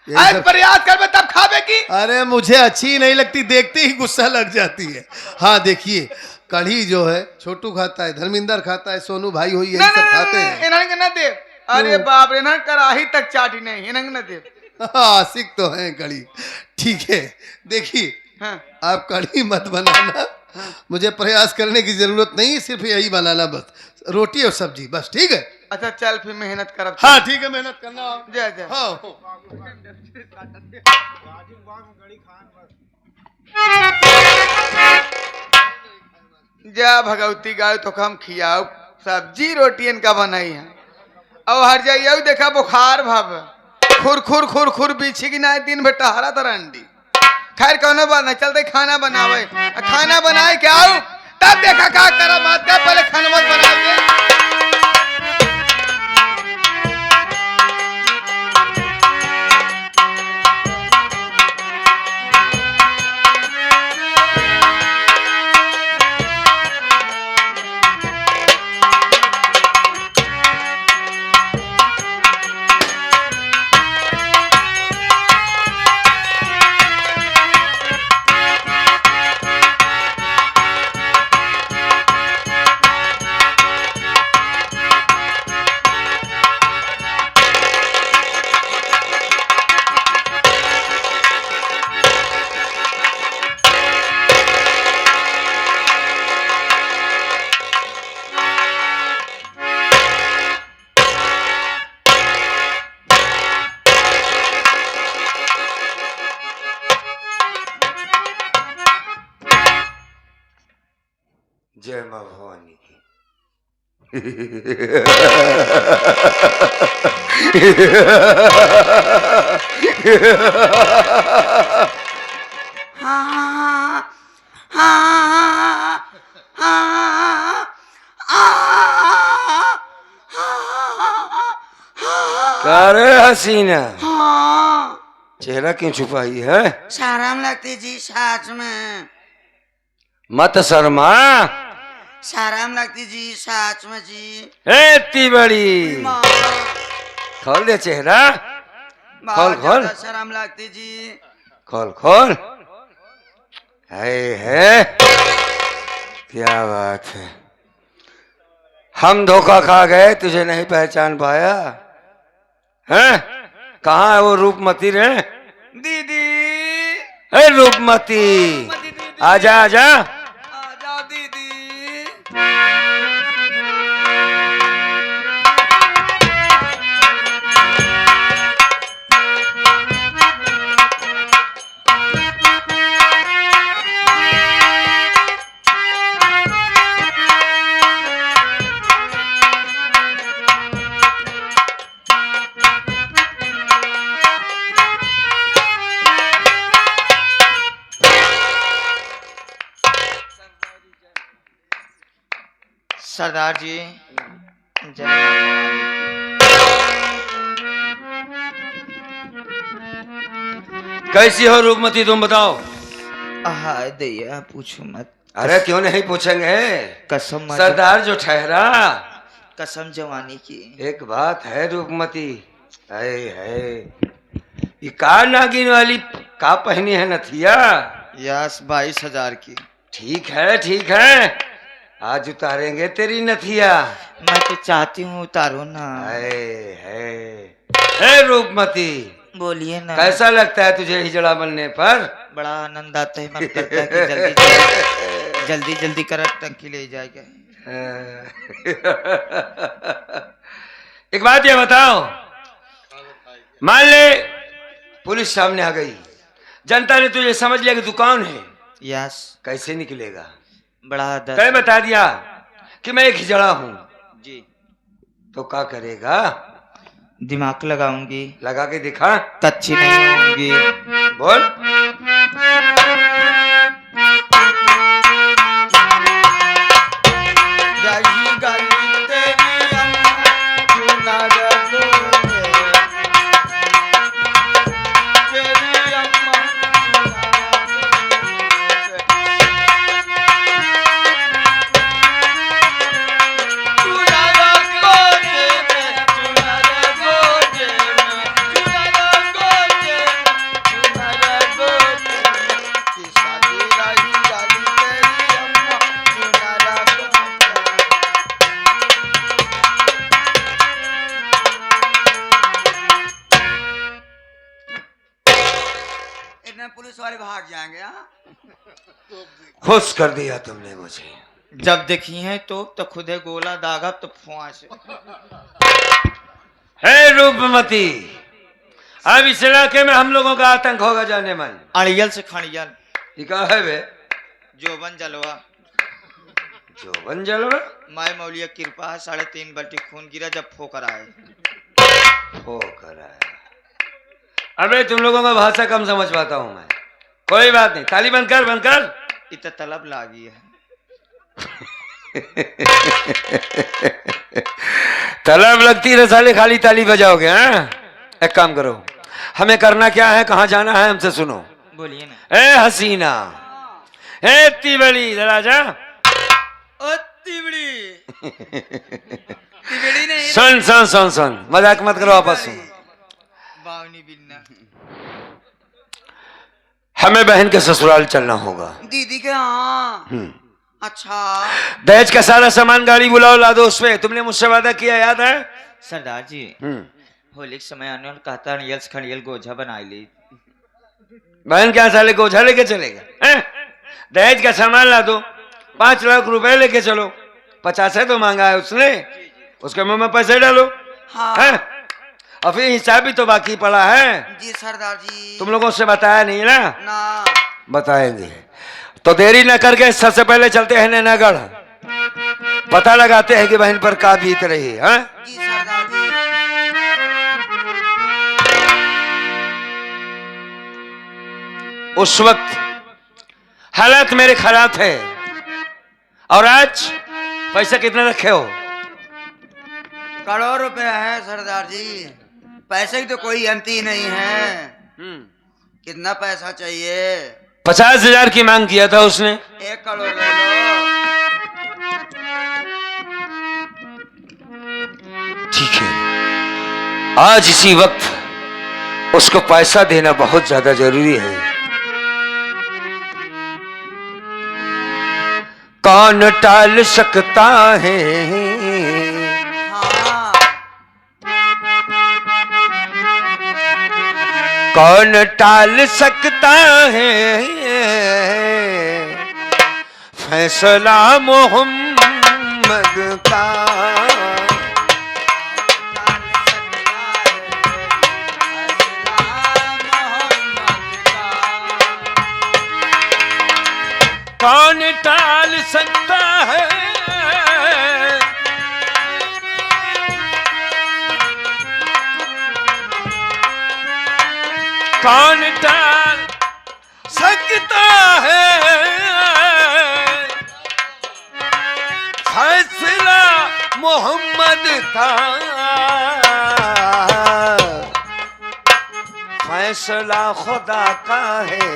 आज प्रयास कर तब खावे की। अरे मुझे अच्छी नहीं लगती, देखते ही गुस्सा लग जाती है। हाँ देखिए कढ़ी जो है छोटू खाता है, धर्मिंदर खाता है, सोनू भाई हो, यही सब खाते हैं। इन्हें न दे। अरे बाप रे, ना कराही तक चाटी नहीं, इन्हें न दे। आशिक तो है कढ़ी। ठीक है देखिए, हाँ। आप कढ़ी मत बनाना, मुझे प्रयास करने की जरूरत नहीं, सिर्फ यही बनाना बस, रोटी और सब्जी बस, ठीक है। अच्छा चल फिर मेहनत करब। हाँ ठीक है, मेहनत करना। जय जय। हाँ जा भगवती गाय तो हम खियाओ, सब्जी रोटी इनका बनाई है। अब हर जाइए देखा बुखार भाव खुर खुर खुर खुर बीछी की ना दिन भर टहरा तर अंडी। खैर कौनो बात नहीं, चलते खाना बनावे, खाना बनाए क्या आओ तब देखा का करा बात का, पहले खाना मत बनाओगे। जय माँ भवानी की। क्या रे हसीना, चेहरा क्यों छुपाई है? शर्म लगती जी साच में, मत शर्मा। शर्म लगती जी साच में जी। ए इतनी बड़ी, माँ, खोल दे चेहरा, बहुत खोल खोल ज्यादा शर्म लगती जी। खोल खोल। है क्या बात है, हम धोखा खा गए, तुझे नहीं पहचान पाया हैं? कहाँ है वो रूपमती रे? दीदी, ए रूपमती, आजा आजा। आ जाओ दीदी। सरदार जी जय कैसी हो रूपमती तुम बताओ? हाय दैया पूछो मत। अरे क्यों नहीं पूछेंगे, कसम मत, सरदार जो ठहरा। कसम जवानी की। एक बात है रूपमती, है ये का नागिन वाली का पहनी है नथिया? यस 22,000 की। ठीक है ठीक है, आज उतारेंगे तेरी नथिया। मैं तो चाहती हूँ उतारो ना। है रूपमती, बोलिए ना। कैसा लगता है तुझे हिजड़ा बनने पर? बड़ा आनंद आता है, मन करता है कि जल्दी जल्दी जल्दी कर टंकी ले जाएगा। एक बात ये बताओ, मान ले पुलिस सामने आ गई, जनता ने तुझे समझ लिया कि तू कौन है, यस। कैसे निकलेगा? बड़ा दर्द। तय बता दिया कि मैं एक हिजड़ा हूं जी, तो क्या करेगा? दिमाग लगाऊंगी। लगा के दिखा। कच्ची नहीं होंगी। बोल। गिरने पुलिस वाले भाग जाएंगे। हाँ, खुश कर दिया तुमने मुझे। जब देखी है तो खुद है गोला दागा तो फुआ से। हे रूपमती, अब इस इलाके में हम लोगों का आतंक होगा जाने मन। अड़ियल से खड़ियल ये क्या है बे? जोबन जलवा जोबन जलवा? माय मौलिया कृपा है, 3.5 बाल्टी खून गिरा जब फोकर आए। होकर आया। अबे तुम लोगों का भाषा कम समझ पाता हूं मैं। कोई बात नहीं, ताली बंद कर, बंद कर। इत तलब लागी है। तलब लगती है साले, खाली ताली बजाओगे? हाँ, एक काम करो, हमें करना क्या है, कहाँ जाना है, हमसे सुनो। बोलिए ना। ए हसीना, ए तिबड़ी, जरा जा। ओ तिबड़ी। तिबड़ी नहीं, सुन सुन सुन सुन, मजाक मत करो आपस में। बावनी बिन्ना। हमें बहन के ससुराल चलना होगा। दीदी के यहाँ। अच्छा, दहेज का सारा सामान गाड़ी बुलाओ, ला दो उसमें। तुमने मुझसे वादा किया, याद है? सरदार जी, होली के समय आने वाला कहता रियल्स खड़ियल गोझा बना ली। बहन क्या साले गोझा लेके चलेगा? दहेज का सामान ला दो, 5 लाख रुपए लेके चलो। 50 है तो मांगा है उसने, उसके मुंह में पैसे डालो। हाँ हैं? और फिर हिसाब भी तो बाकी पड़ा है। जी सरदार जी। तुम लोगों से बताया नहीं ना? ना। बताएंगे तो देरी न करके सबसे पहले चलते हैं नैनागढ़, पता लगाते हैं कि बहन पर का बीत रही है। जी सरदार जी। उस वक्त हालात मेरे खराब थे, और आज पैसा कितना रखे हो? करोड़ रुपए है सरदार जी, पैसे की तो कोई अंत ही नहीं है। कितना पैसा चाहिए? 50,000 की मांग किया था उसने। 1 करोड़ ले लो। ठीक है, आज इसी वक्त उसको पैसा देना बहुत ज्यादा जरूरी है। कौन टाल सकता है? हाँ, कौन टाल सकता है फैसला मोहम्मद का? कौन टाल सकता है? कौन टाल सकता है फैसला मोहम्मद का? फैसला खुदा का है,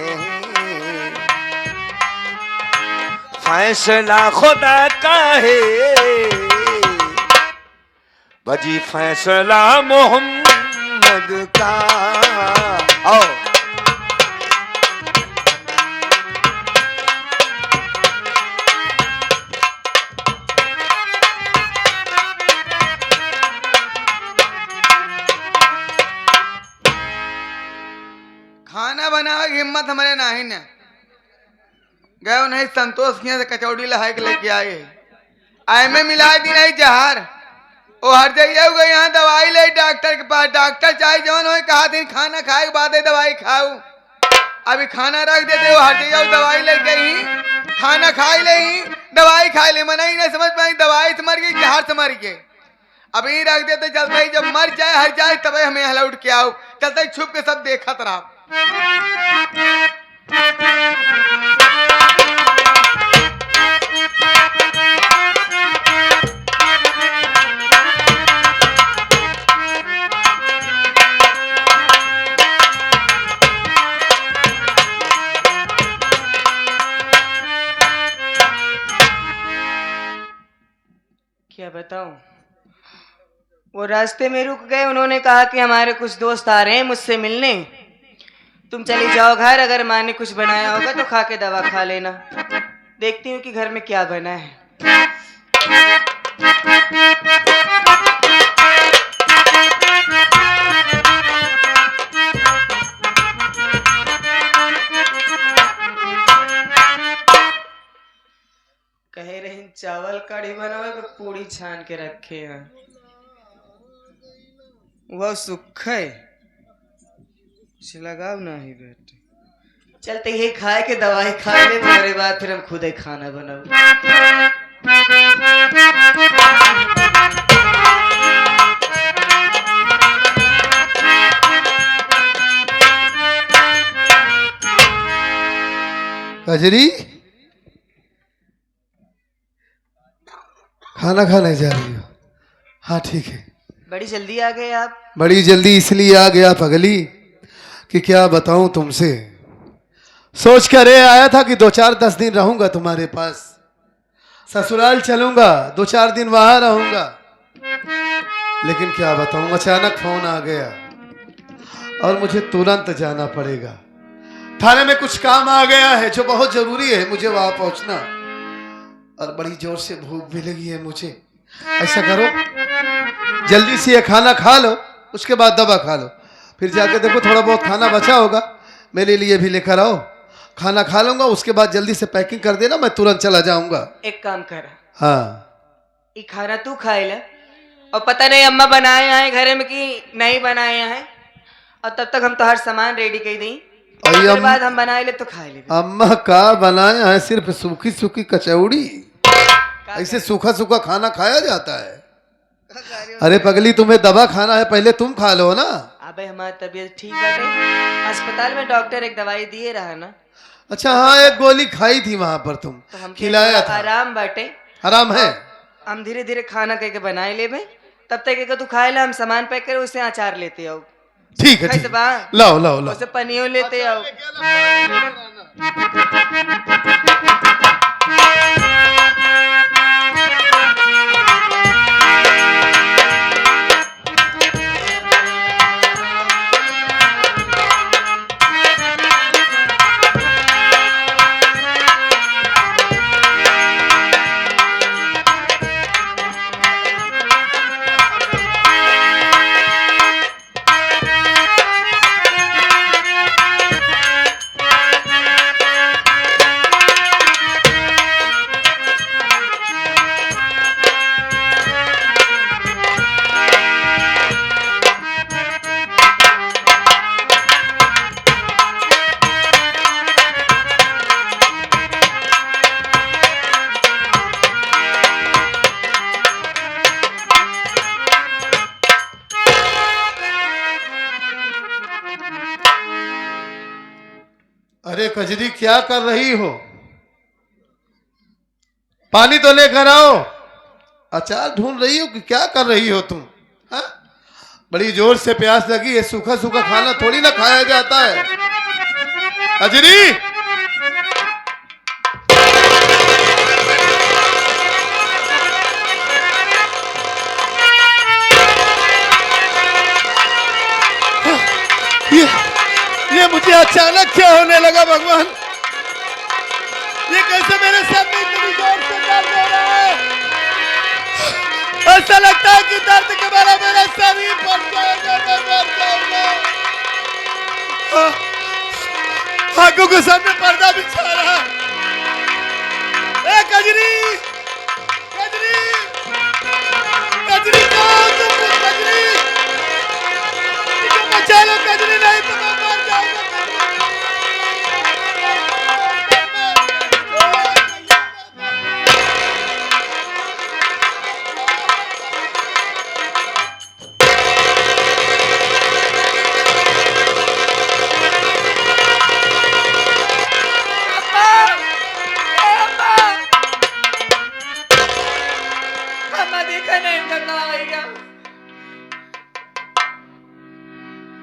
फैसला खुदा का है, बजी फैसला मोहम्मद का। आओ खाना बनावे की हिम्मत हमारे नाही ने गए नहीं। संतोष किया से कचौड़ी लहा के लेके आए, आए में मिला दी नहीं जहर। वो हर जाइए गए यहाँ दवाई ले डॉक्टर के पास। डॉक्टर चाहे जवन हो कहा दिन खाना खाए के बाद दवाई खाऊ। अभी खाना रख देते वो हर जाइए दवाई लेके ही खाना खा ले ही दवाई खा ले। मना ही नहीं समझ पाई दवाई से मर गई जहर से मर गए। अभी रख देते चलते ही जब मर जाए हर जाए तब हमें हला उठ के आओ। चलते छुप के सब देखा तरह। क्या बताऊं, वो रास्ते में रुक गए। उन्होंने कहा कि हमारे कुछ दोस्त आ रहे हैं मुझसे मिलने, तुम चली जाओ घर। अगर माँ ने कुछ बनाया होगा तो खा के दवा खा लेना। देखती हूँ कि घर में क्या बना है। चावल कढ़ी बनावे पे पूरी छान के रखे हैं। वो सुखे लगाओ नहीं बेटे। चलते ये खाए के दवाई खा ले, मेरे बाद फिर हम खुद ही खाना बनाओ। कजरी खाना खाने जा रही हो? हाँ ठीक है। बड़ी जल्दी आ गए आप। बड़ी जल्दी इसलिए आ गया पगली कि क्या बताऊं तुमसे, सोच कर आया था कि 2-4-10 दिन रहूंगा तुम्हारे पास, ससुराल चलूंगा, 2-4 दिन वहां रहूंगा, लेकिन क्या बताऊं अचानक फोन आ गया और मुझे तुरंत जाना पड़ेगा। थाने में कुछ काम आ गया है जो बहुत जरूरी है मुझे वहां पहुंचना, और बड़ी जोर से भूख भी लगी है मुझे। ऐसा करो जल्दी से ये खाना खा लो, उसके बाद दवा खा लो, फिर जाके देखो थोड़ा बहुत खाना बचा होगा मेरे लिए भी लेकर आओ, खाना खा लूंगा, उसके बाद जल्दी से पैकिंग कर देना, मैं तुरंत चला जाऊंगा। एक काम कर, हाँ ये खाना तू खाए ले, और पता नहीं अम्मा बनाए हैं घर में कि नहीं बनाए हैं, और तब तक हम तो हर सामान रेडी कर दी, उसके बाद हम बनाए ले तो खाए ले। अम्मा का बनाया है सिर्फ सूखी सूखी कचौड़ी, ऐसे सूखा सूखा खाना खाया जाता है? अरे पगली तुम्हें दवा खाना है, पहले तुम खा लो ना। अबे हमारी तबीयत ठीक बाटे, अस्पताल में डॉक्टर एक दवाई दिए रहा ना। अच्छा हाँ, एक गोली खाई थी वहां पर, तुम तो हम खिलाया था। आराम बाटे, आराम है। हम धीरे धीरे खाना करके बनाए ले में, तब तक तू खाए ला, हम सामान पैक करे उसे अचार लेते आओ। ठीक है, ठीक है। लाओ लाओ लाओ, उसे पनीर लेते आओ। अरे कजरी क्या कर रही हो? पानी तो लेकर आओ। अचार ढूंढ रही हो कि क्या कर रही हो तुम? हा? बड़ी जोर से प्यास लगी है, सूखा सूखा खाना थोड़ी ना खाया जाता है। कजरी ये मुझे अचानक क्या होने लगा भगवान? ये कैसे मेरे साथ में इतनी जोर से दर्द हो रहा है? ऐसा लगता है कि दर्द के मारे मेरा शरीर फट जाएगा, मैं मर जाऊंगा। आंखों के सामने पर्दा बिछा रहा है। ए कजरी, कजरी, कजरी कहाँ हो तुम? कजरी मुझे बचा लो, कजरी नहीं तो मैं मर जाऊंगा।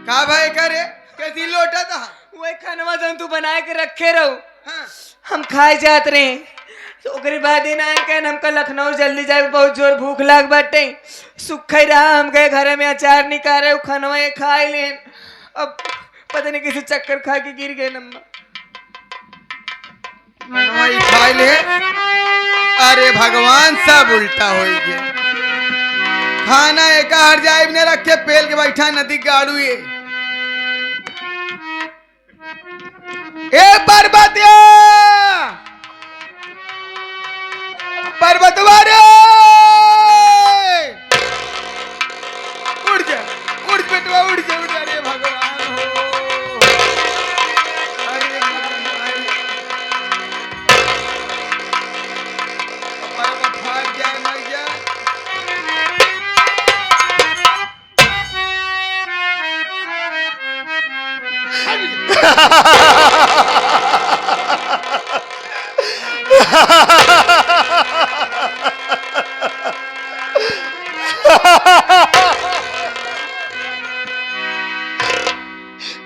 का भाई करे कैसी लोटा था? वही खानवा जन तू बनाए के रखे रहो। हाँ। हम खाए जात रहे, तो ओकरे बाद ना कहन हमका लखनऊ जल्दी जाए, बहुत जोर भूख लाग बाटे। सुखा ही रहा, हम गए घरे में अचार निकाले, वो खानवा ये खाए ले, अब पता नहीं किसी चक्कर खा के गिर गए नम्मा। वही खाई ले। अरे भगवान सब उल्टा हो गया। खाना एक हर जाइब ने रखे पेल के बैठा नदी गाड़ू ये। ए बरबतिया, बरबतिया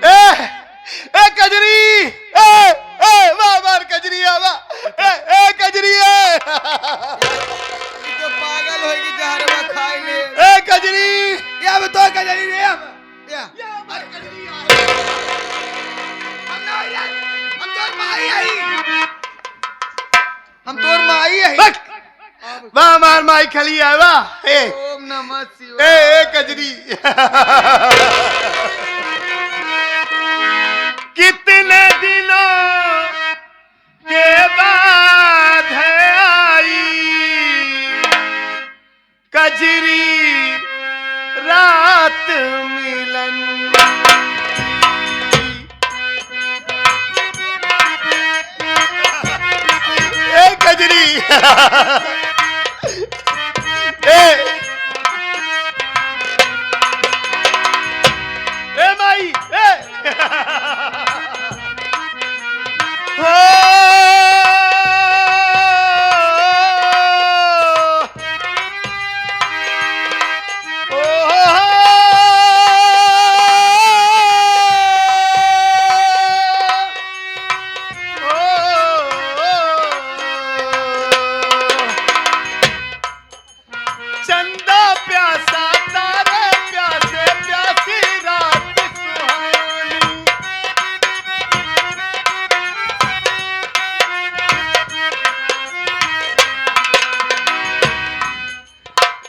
ए कजरी, ए वाह मार कजरी आवा, ए कजरी तो पागल होगी जहरवा खाई ले। ए कजरी या अब तो कजरी रे अब या मार कजरी हम ना या हम तोर माई आई, हम तोर माई आई। वाह मार माई खली आवा। ओम नमः शिवाय। ए कजरी कितने दिनों के बाद है आई कजरी रात मिलन। ए कजरी ए माई चंदा प्यासा तारे प्यासे प्यासी रात सुहानी।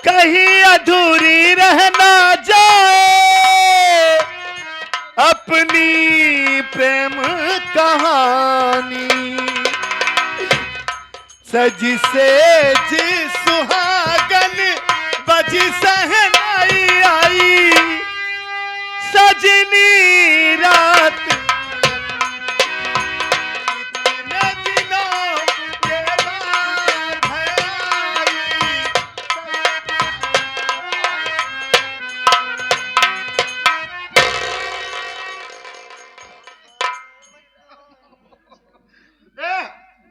कहीं अधूरी रहना जाए अपनी प्रेम कहानी। सजी से जी सुहागन बजी सहनाई आई सजनी रात। कितने दिनों के बाद है आई।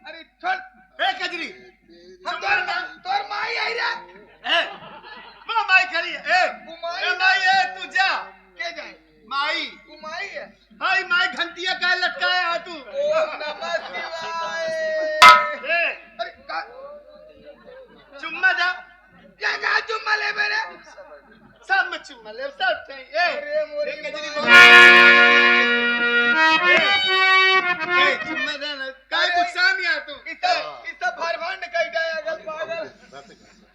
अरे छोड़ ए कजरी हम तोर माई आई रे। ए वो माई खड़ी है। ए माई ए माई ए तू जा के जाए माई। तू माई है। हाय माई घंटिया का लटकाया है तू। ओम नमः शिवाय। ए अरे का चुम्मा जा क्या कहा चुम्मा ले मेरे। सब में चुम्मा ले सब चाहिए। अरे मोरी कजरी माई। ए चुम्मा दे ना काय गुस्सा नहीं आ तू। इस भरभंड कई गया अगल पागल।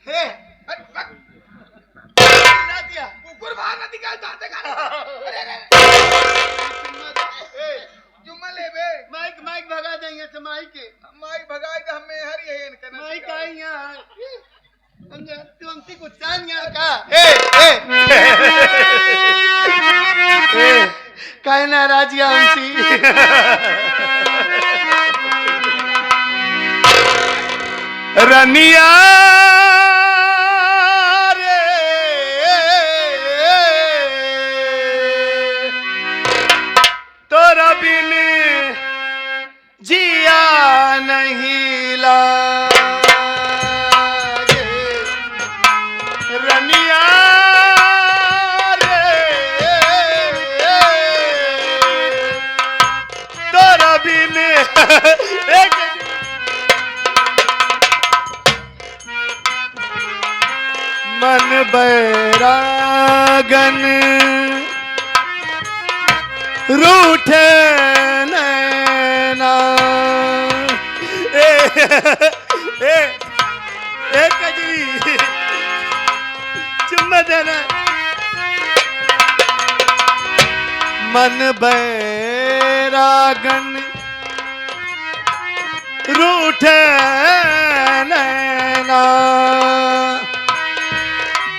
हे अरे ना दिया कुकुर बाहर न दिखा जाते का। अरे अरे चुम्मा दे। ए चुम्मा ले बे। माइक माइक भगा देंगे तो माइक के माई भगाई तो हमें हर ये इनका माइक आई यहाँ समझा तू हमसे गुस्सा नहीं आ का। ए काय नाराजी आमची। रनिया रे तोरा बिन जिया नहीं लागे। रनिया रे तोरा बिन एक मन बैरागन रूठे नैना। ए कजरी चुम्मा देना। मन बैरागन रूठे नैना।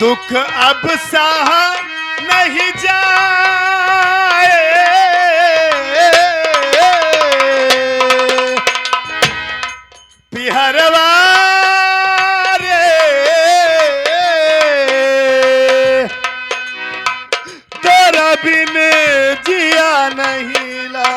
दुख अब सहा नहीं जाए पिहरवा रे तोरा बिन जिया नहीं ला।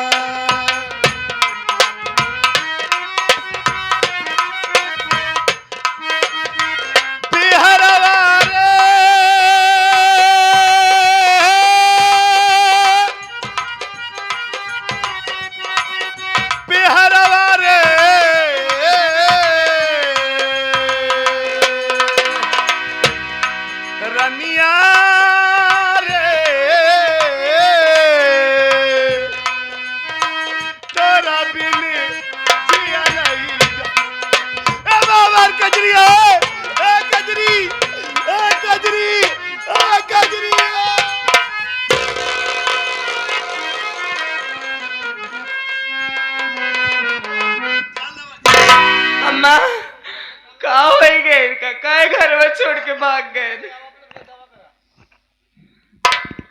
अम्मा कहा हो गए इनका काय घर में छोड़ के भाग गए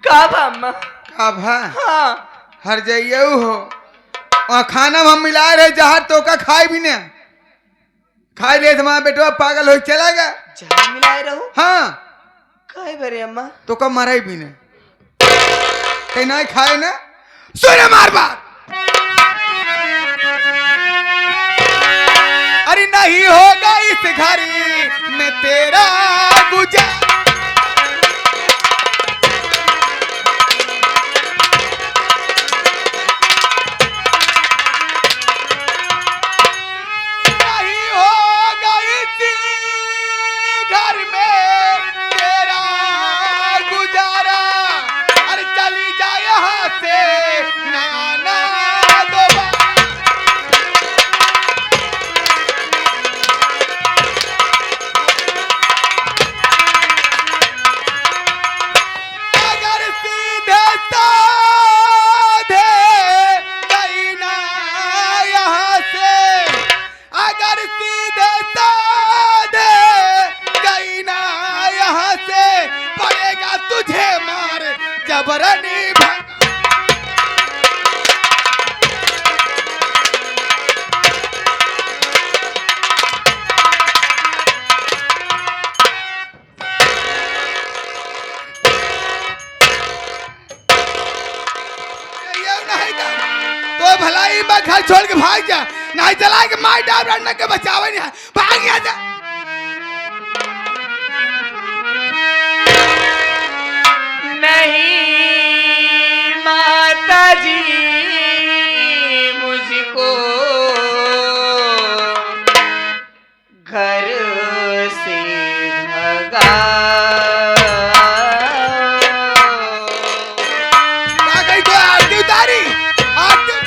कहा भा अम्मा का भा हाँ हर जाइए हो और खाना हम मिला रहे जहाँ तो का खाए भी ना खाए ले तुम्हारा बेटवा पागल हो चला गया जहर मिलाए रहो हाँ काय भरे अम्मा तो का मारा ही भी ना कहीं ना खाए ना सुने मार बात अरे नहीं होगा इस घर में तेरा गुजार नहीं होगा इस घर में तेरा गुजारा अरे चली जा यहाँ से नाना दोबारा अगर सीधे साधे गई ना यहाँ से अगर सीधे साधे गई ना यहाँ से पड़ेगा तुझे मार जबरनी भगा ये नहीं था तो भलाई बा घर छोड़ के भाग जा नहीं चला के मार डाल रड़ने के बचावे नहीं है भाग यहाँ जा नहीं माता जी मुझको घर से भगा आ गई तो आरती उतारी आरती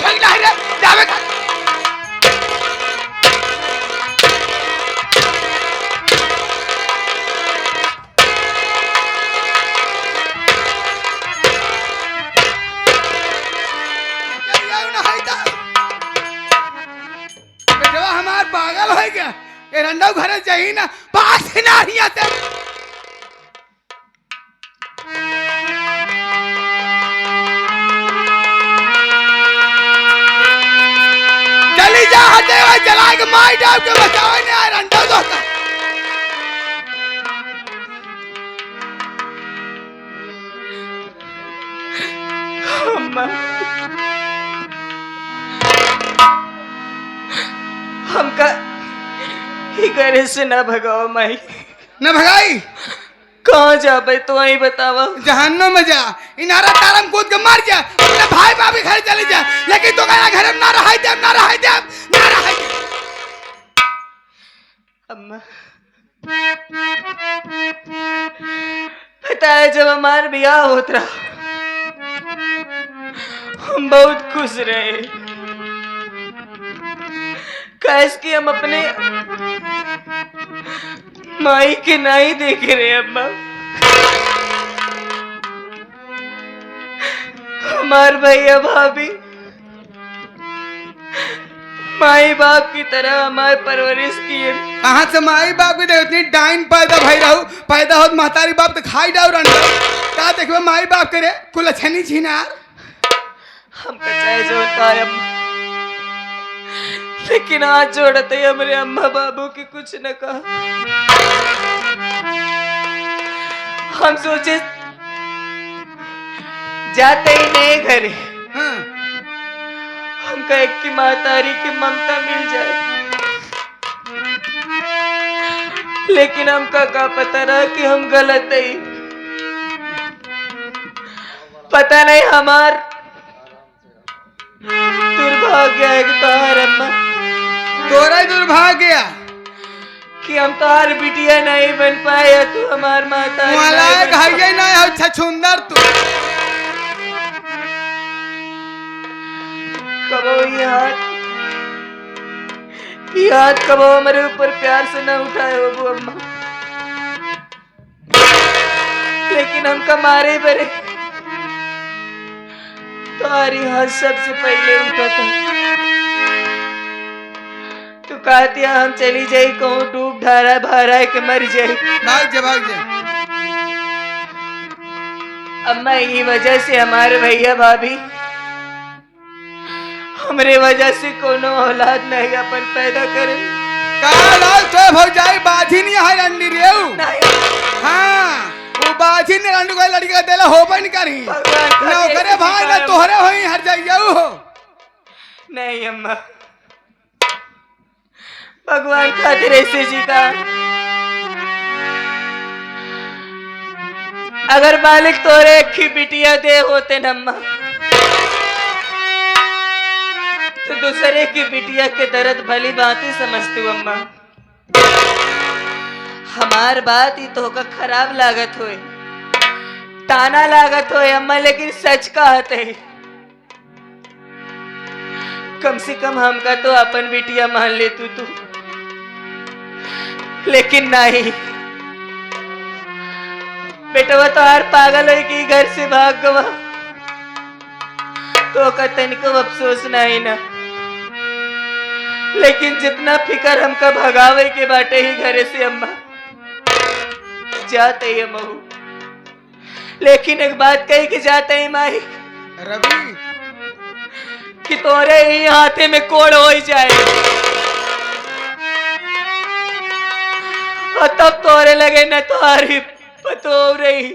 उठे नहीं रे जावे का बेटवा हमार पागल हो गया ये रंडा घरे चाहिए ना पास ही ना हिया से चली जा हटे हुए जला के मार डाल के बचाओ ने यार अंडा दो का अम्मा हमका ही घरे से ना भगाओ माई न भगाई कहाँ जा भाई तो वही बतावा जहन्नम में जा इनारा तारम कूद के मर जा अपने भाई भाभी घर चले जा लेकिन तो कहना घर में ना रहाई दे ना रहाई दे ना रहाई दे अम्मा पता है जब हमार ब्याह होत रहा हम बहुत खुश रहे कैस कि हम अपने माई के नहीं देखे रहे अम्मा हमार भैया भाभी माई बाप की तरह हमारे परवरिश किए कहाँ से माई बाप की इतनी डाइन पैदा भाई रहू पैदा हो महतारी बाप तो खाई डाउ रंडा का देखबे माई बाप करे कुल छनी छीनार हम चाहे जो कायम लेकिन आज जोड़ते ही हमारे अम्मा बाबू की कुछ न कहा हम सोचे जाते ही नहीं घरे हाँ। हमका एक की मातारी की ममता मिल जाए लेकिन हमका का पता रहा कि हम गलत है पता नहीं हमार दुर्भाग्य है कि तोहार अम्मा तोरा ही दुर्भाग्य कि हम तोहार बिटिया नहीं बन पाए तू हमार माता वाला घाई ना हो छछुंदर तू कबो याद कबो हमारे ऊपर प्यार से न उठाए हो वो अम्मा लेकिन हम कमारे बरे तुम्हारी हाथ सबसे पहले उठा था तू कहती हम चली जाई कहूँ डूब ढारा भारा के मर जाए भाग जा अम्मा ये वजह से हमारे भैया भाभी हमरे वजह से कोनो औलाद नहीं अपन पैदा करे काल तो हो जाए बाजी नहीं है रंडी रेऊ हाँ वो बाजी ने रंडू को लड़की का देला हो नहीं करी ना करे भाई ना तोहरे होई हर जाइयो हो नहीं अम्मा भगवान खातिर ऐसे जी का अगर मालिक तोरे एक ही बिटिया दे होते न अम्मा तो दूसरे की बिटिया के दर्द भली बातें समझती अम्मा हमार बात ही तो का खराब लागत होए ताना लागत होए अम्मा लेकिन सच कहते है कम से कम हमका तो अपन बिटिया मान ले तू लेकिन नहीं बेटवा तो हर पागल है कि घर से भाग गवा तो का तनिको अफसोस नहीं ना लेकिन जितना फिकर हमका भगावे के बाटे ही घरे से अम्मा जाते ही महू लेकिन एक बात कही कि जाते ही माही रवि कि तोरे ही हाथे में कोड़ हो ही जाए और तब तोरे लगे न तुम्हारी पतो रही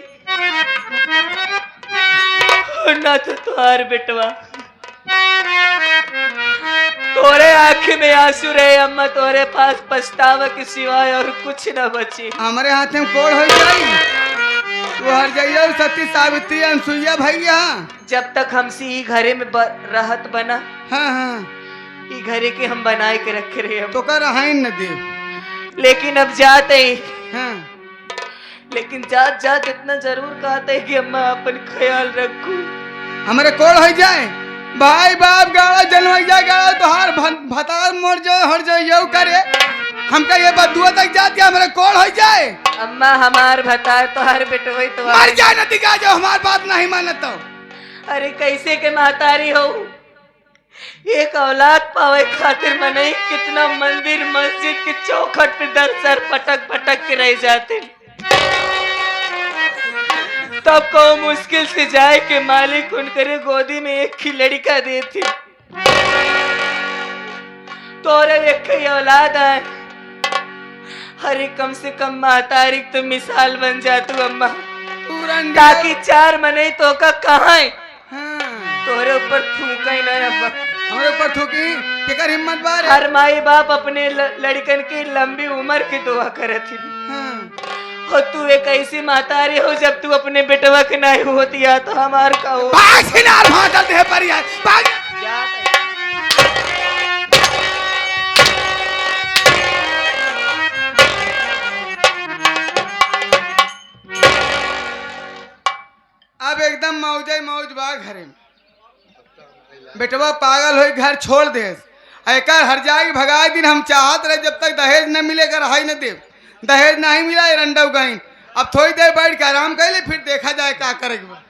और ना तो तुम्हार बेटवा तोरे आंख में आंसू रहे अम्मा तोरे पास पछतावा के सिवाय और कुछ न बची हमारे हाथ में कोड़ हो जाई तू हर जाइयो सती सावित्री अनसुईया भैया जब तक हमसे ही घरे में रहत बना हाँ हाँ ये घरे के हम बनाए के रखे रहे हम तो कर रहाइन न दे लेकिन अब जाते ही हाँ लेकिन जात जात इतना जरूर कहते है कि अम्मा अपन ख्याल रखू हमारे कोड़ हो जाए भाई बाप गाड़ा जनवैया गाड़ा तोहार भतार मर जाए हर जाए ये करे हमका ये बदुआ तक जाती हमारे कोड़ हो जाए। अम्मा हमार भतार तो हर बेटोई तो मर जाए न दिखा जाओ हमारी बात नहीं मानत तो। अरे कैसे के महतारी हो एक औलाद पावे खातिर मनई कितना मंदिर मस्जिद के चौखट पे दर सर पटक पटक के रह जाते तब को मुश्किल से जाए के मालिक उनकरे गोदी में एक ही लड़का देती तोरे एक ही औलाद है। अरे कम से कम महतारी तो मिसाल बन जा तू अम्मा ताकि चार मने तो का कहाँ है तोरे ऊपर थूका ही नहीं अब्बा हमारे ऊपर थूकी केकर हिम्मत बार है? हर माई बाप अपने लड़कन की लंबी उम्र की दुआ करे थी और तू एक ऐसी महतारी हो जब तू अपने बेटवा के नहीं होती है तो हमार का हो अब एकदम मौजे मौज बा घरे में बेटवा पागल हो घर छोड़ दे एक हर जाएगी भगाए दिन हम चाहत रहे जब तक दहेज न मिलेगा रहाई न दे दहेज नहीं मिला रंडव गई अब थोड़ी देर बैठ के आराम कर ले फिर देखा जाए क्या करेगा।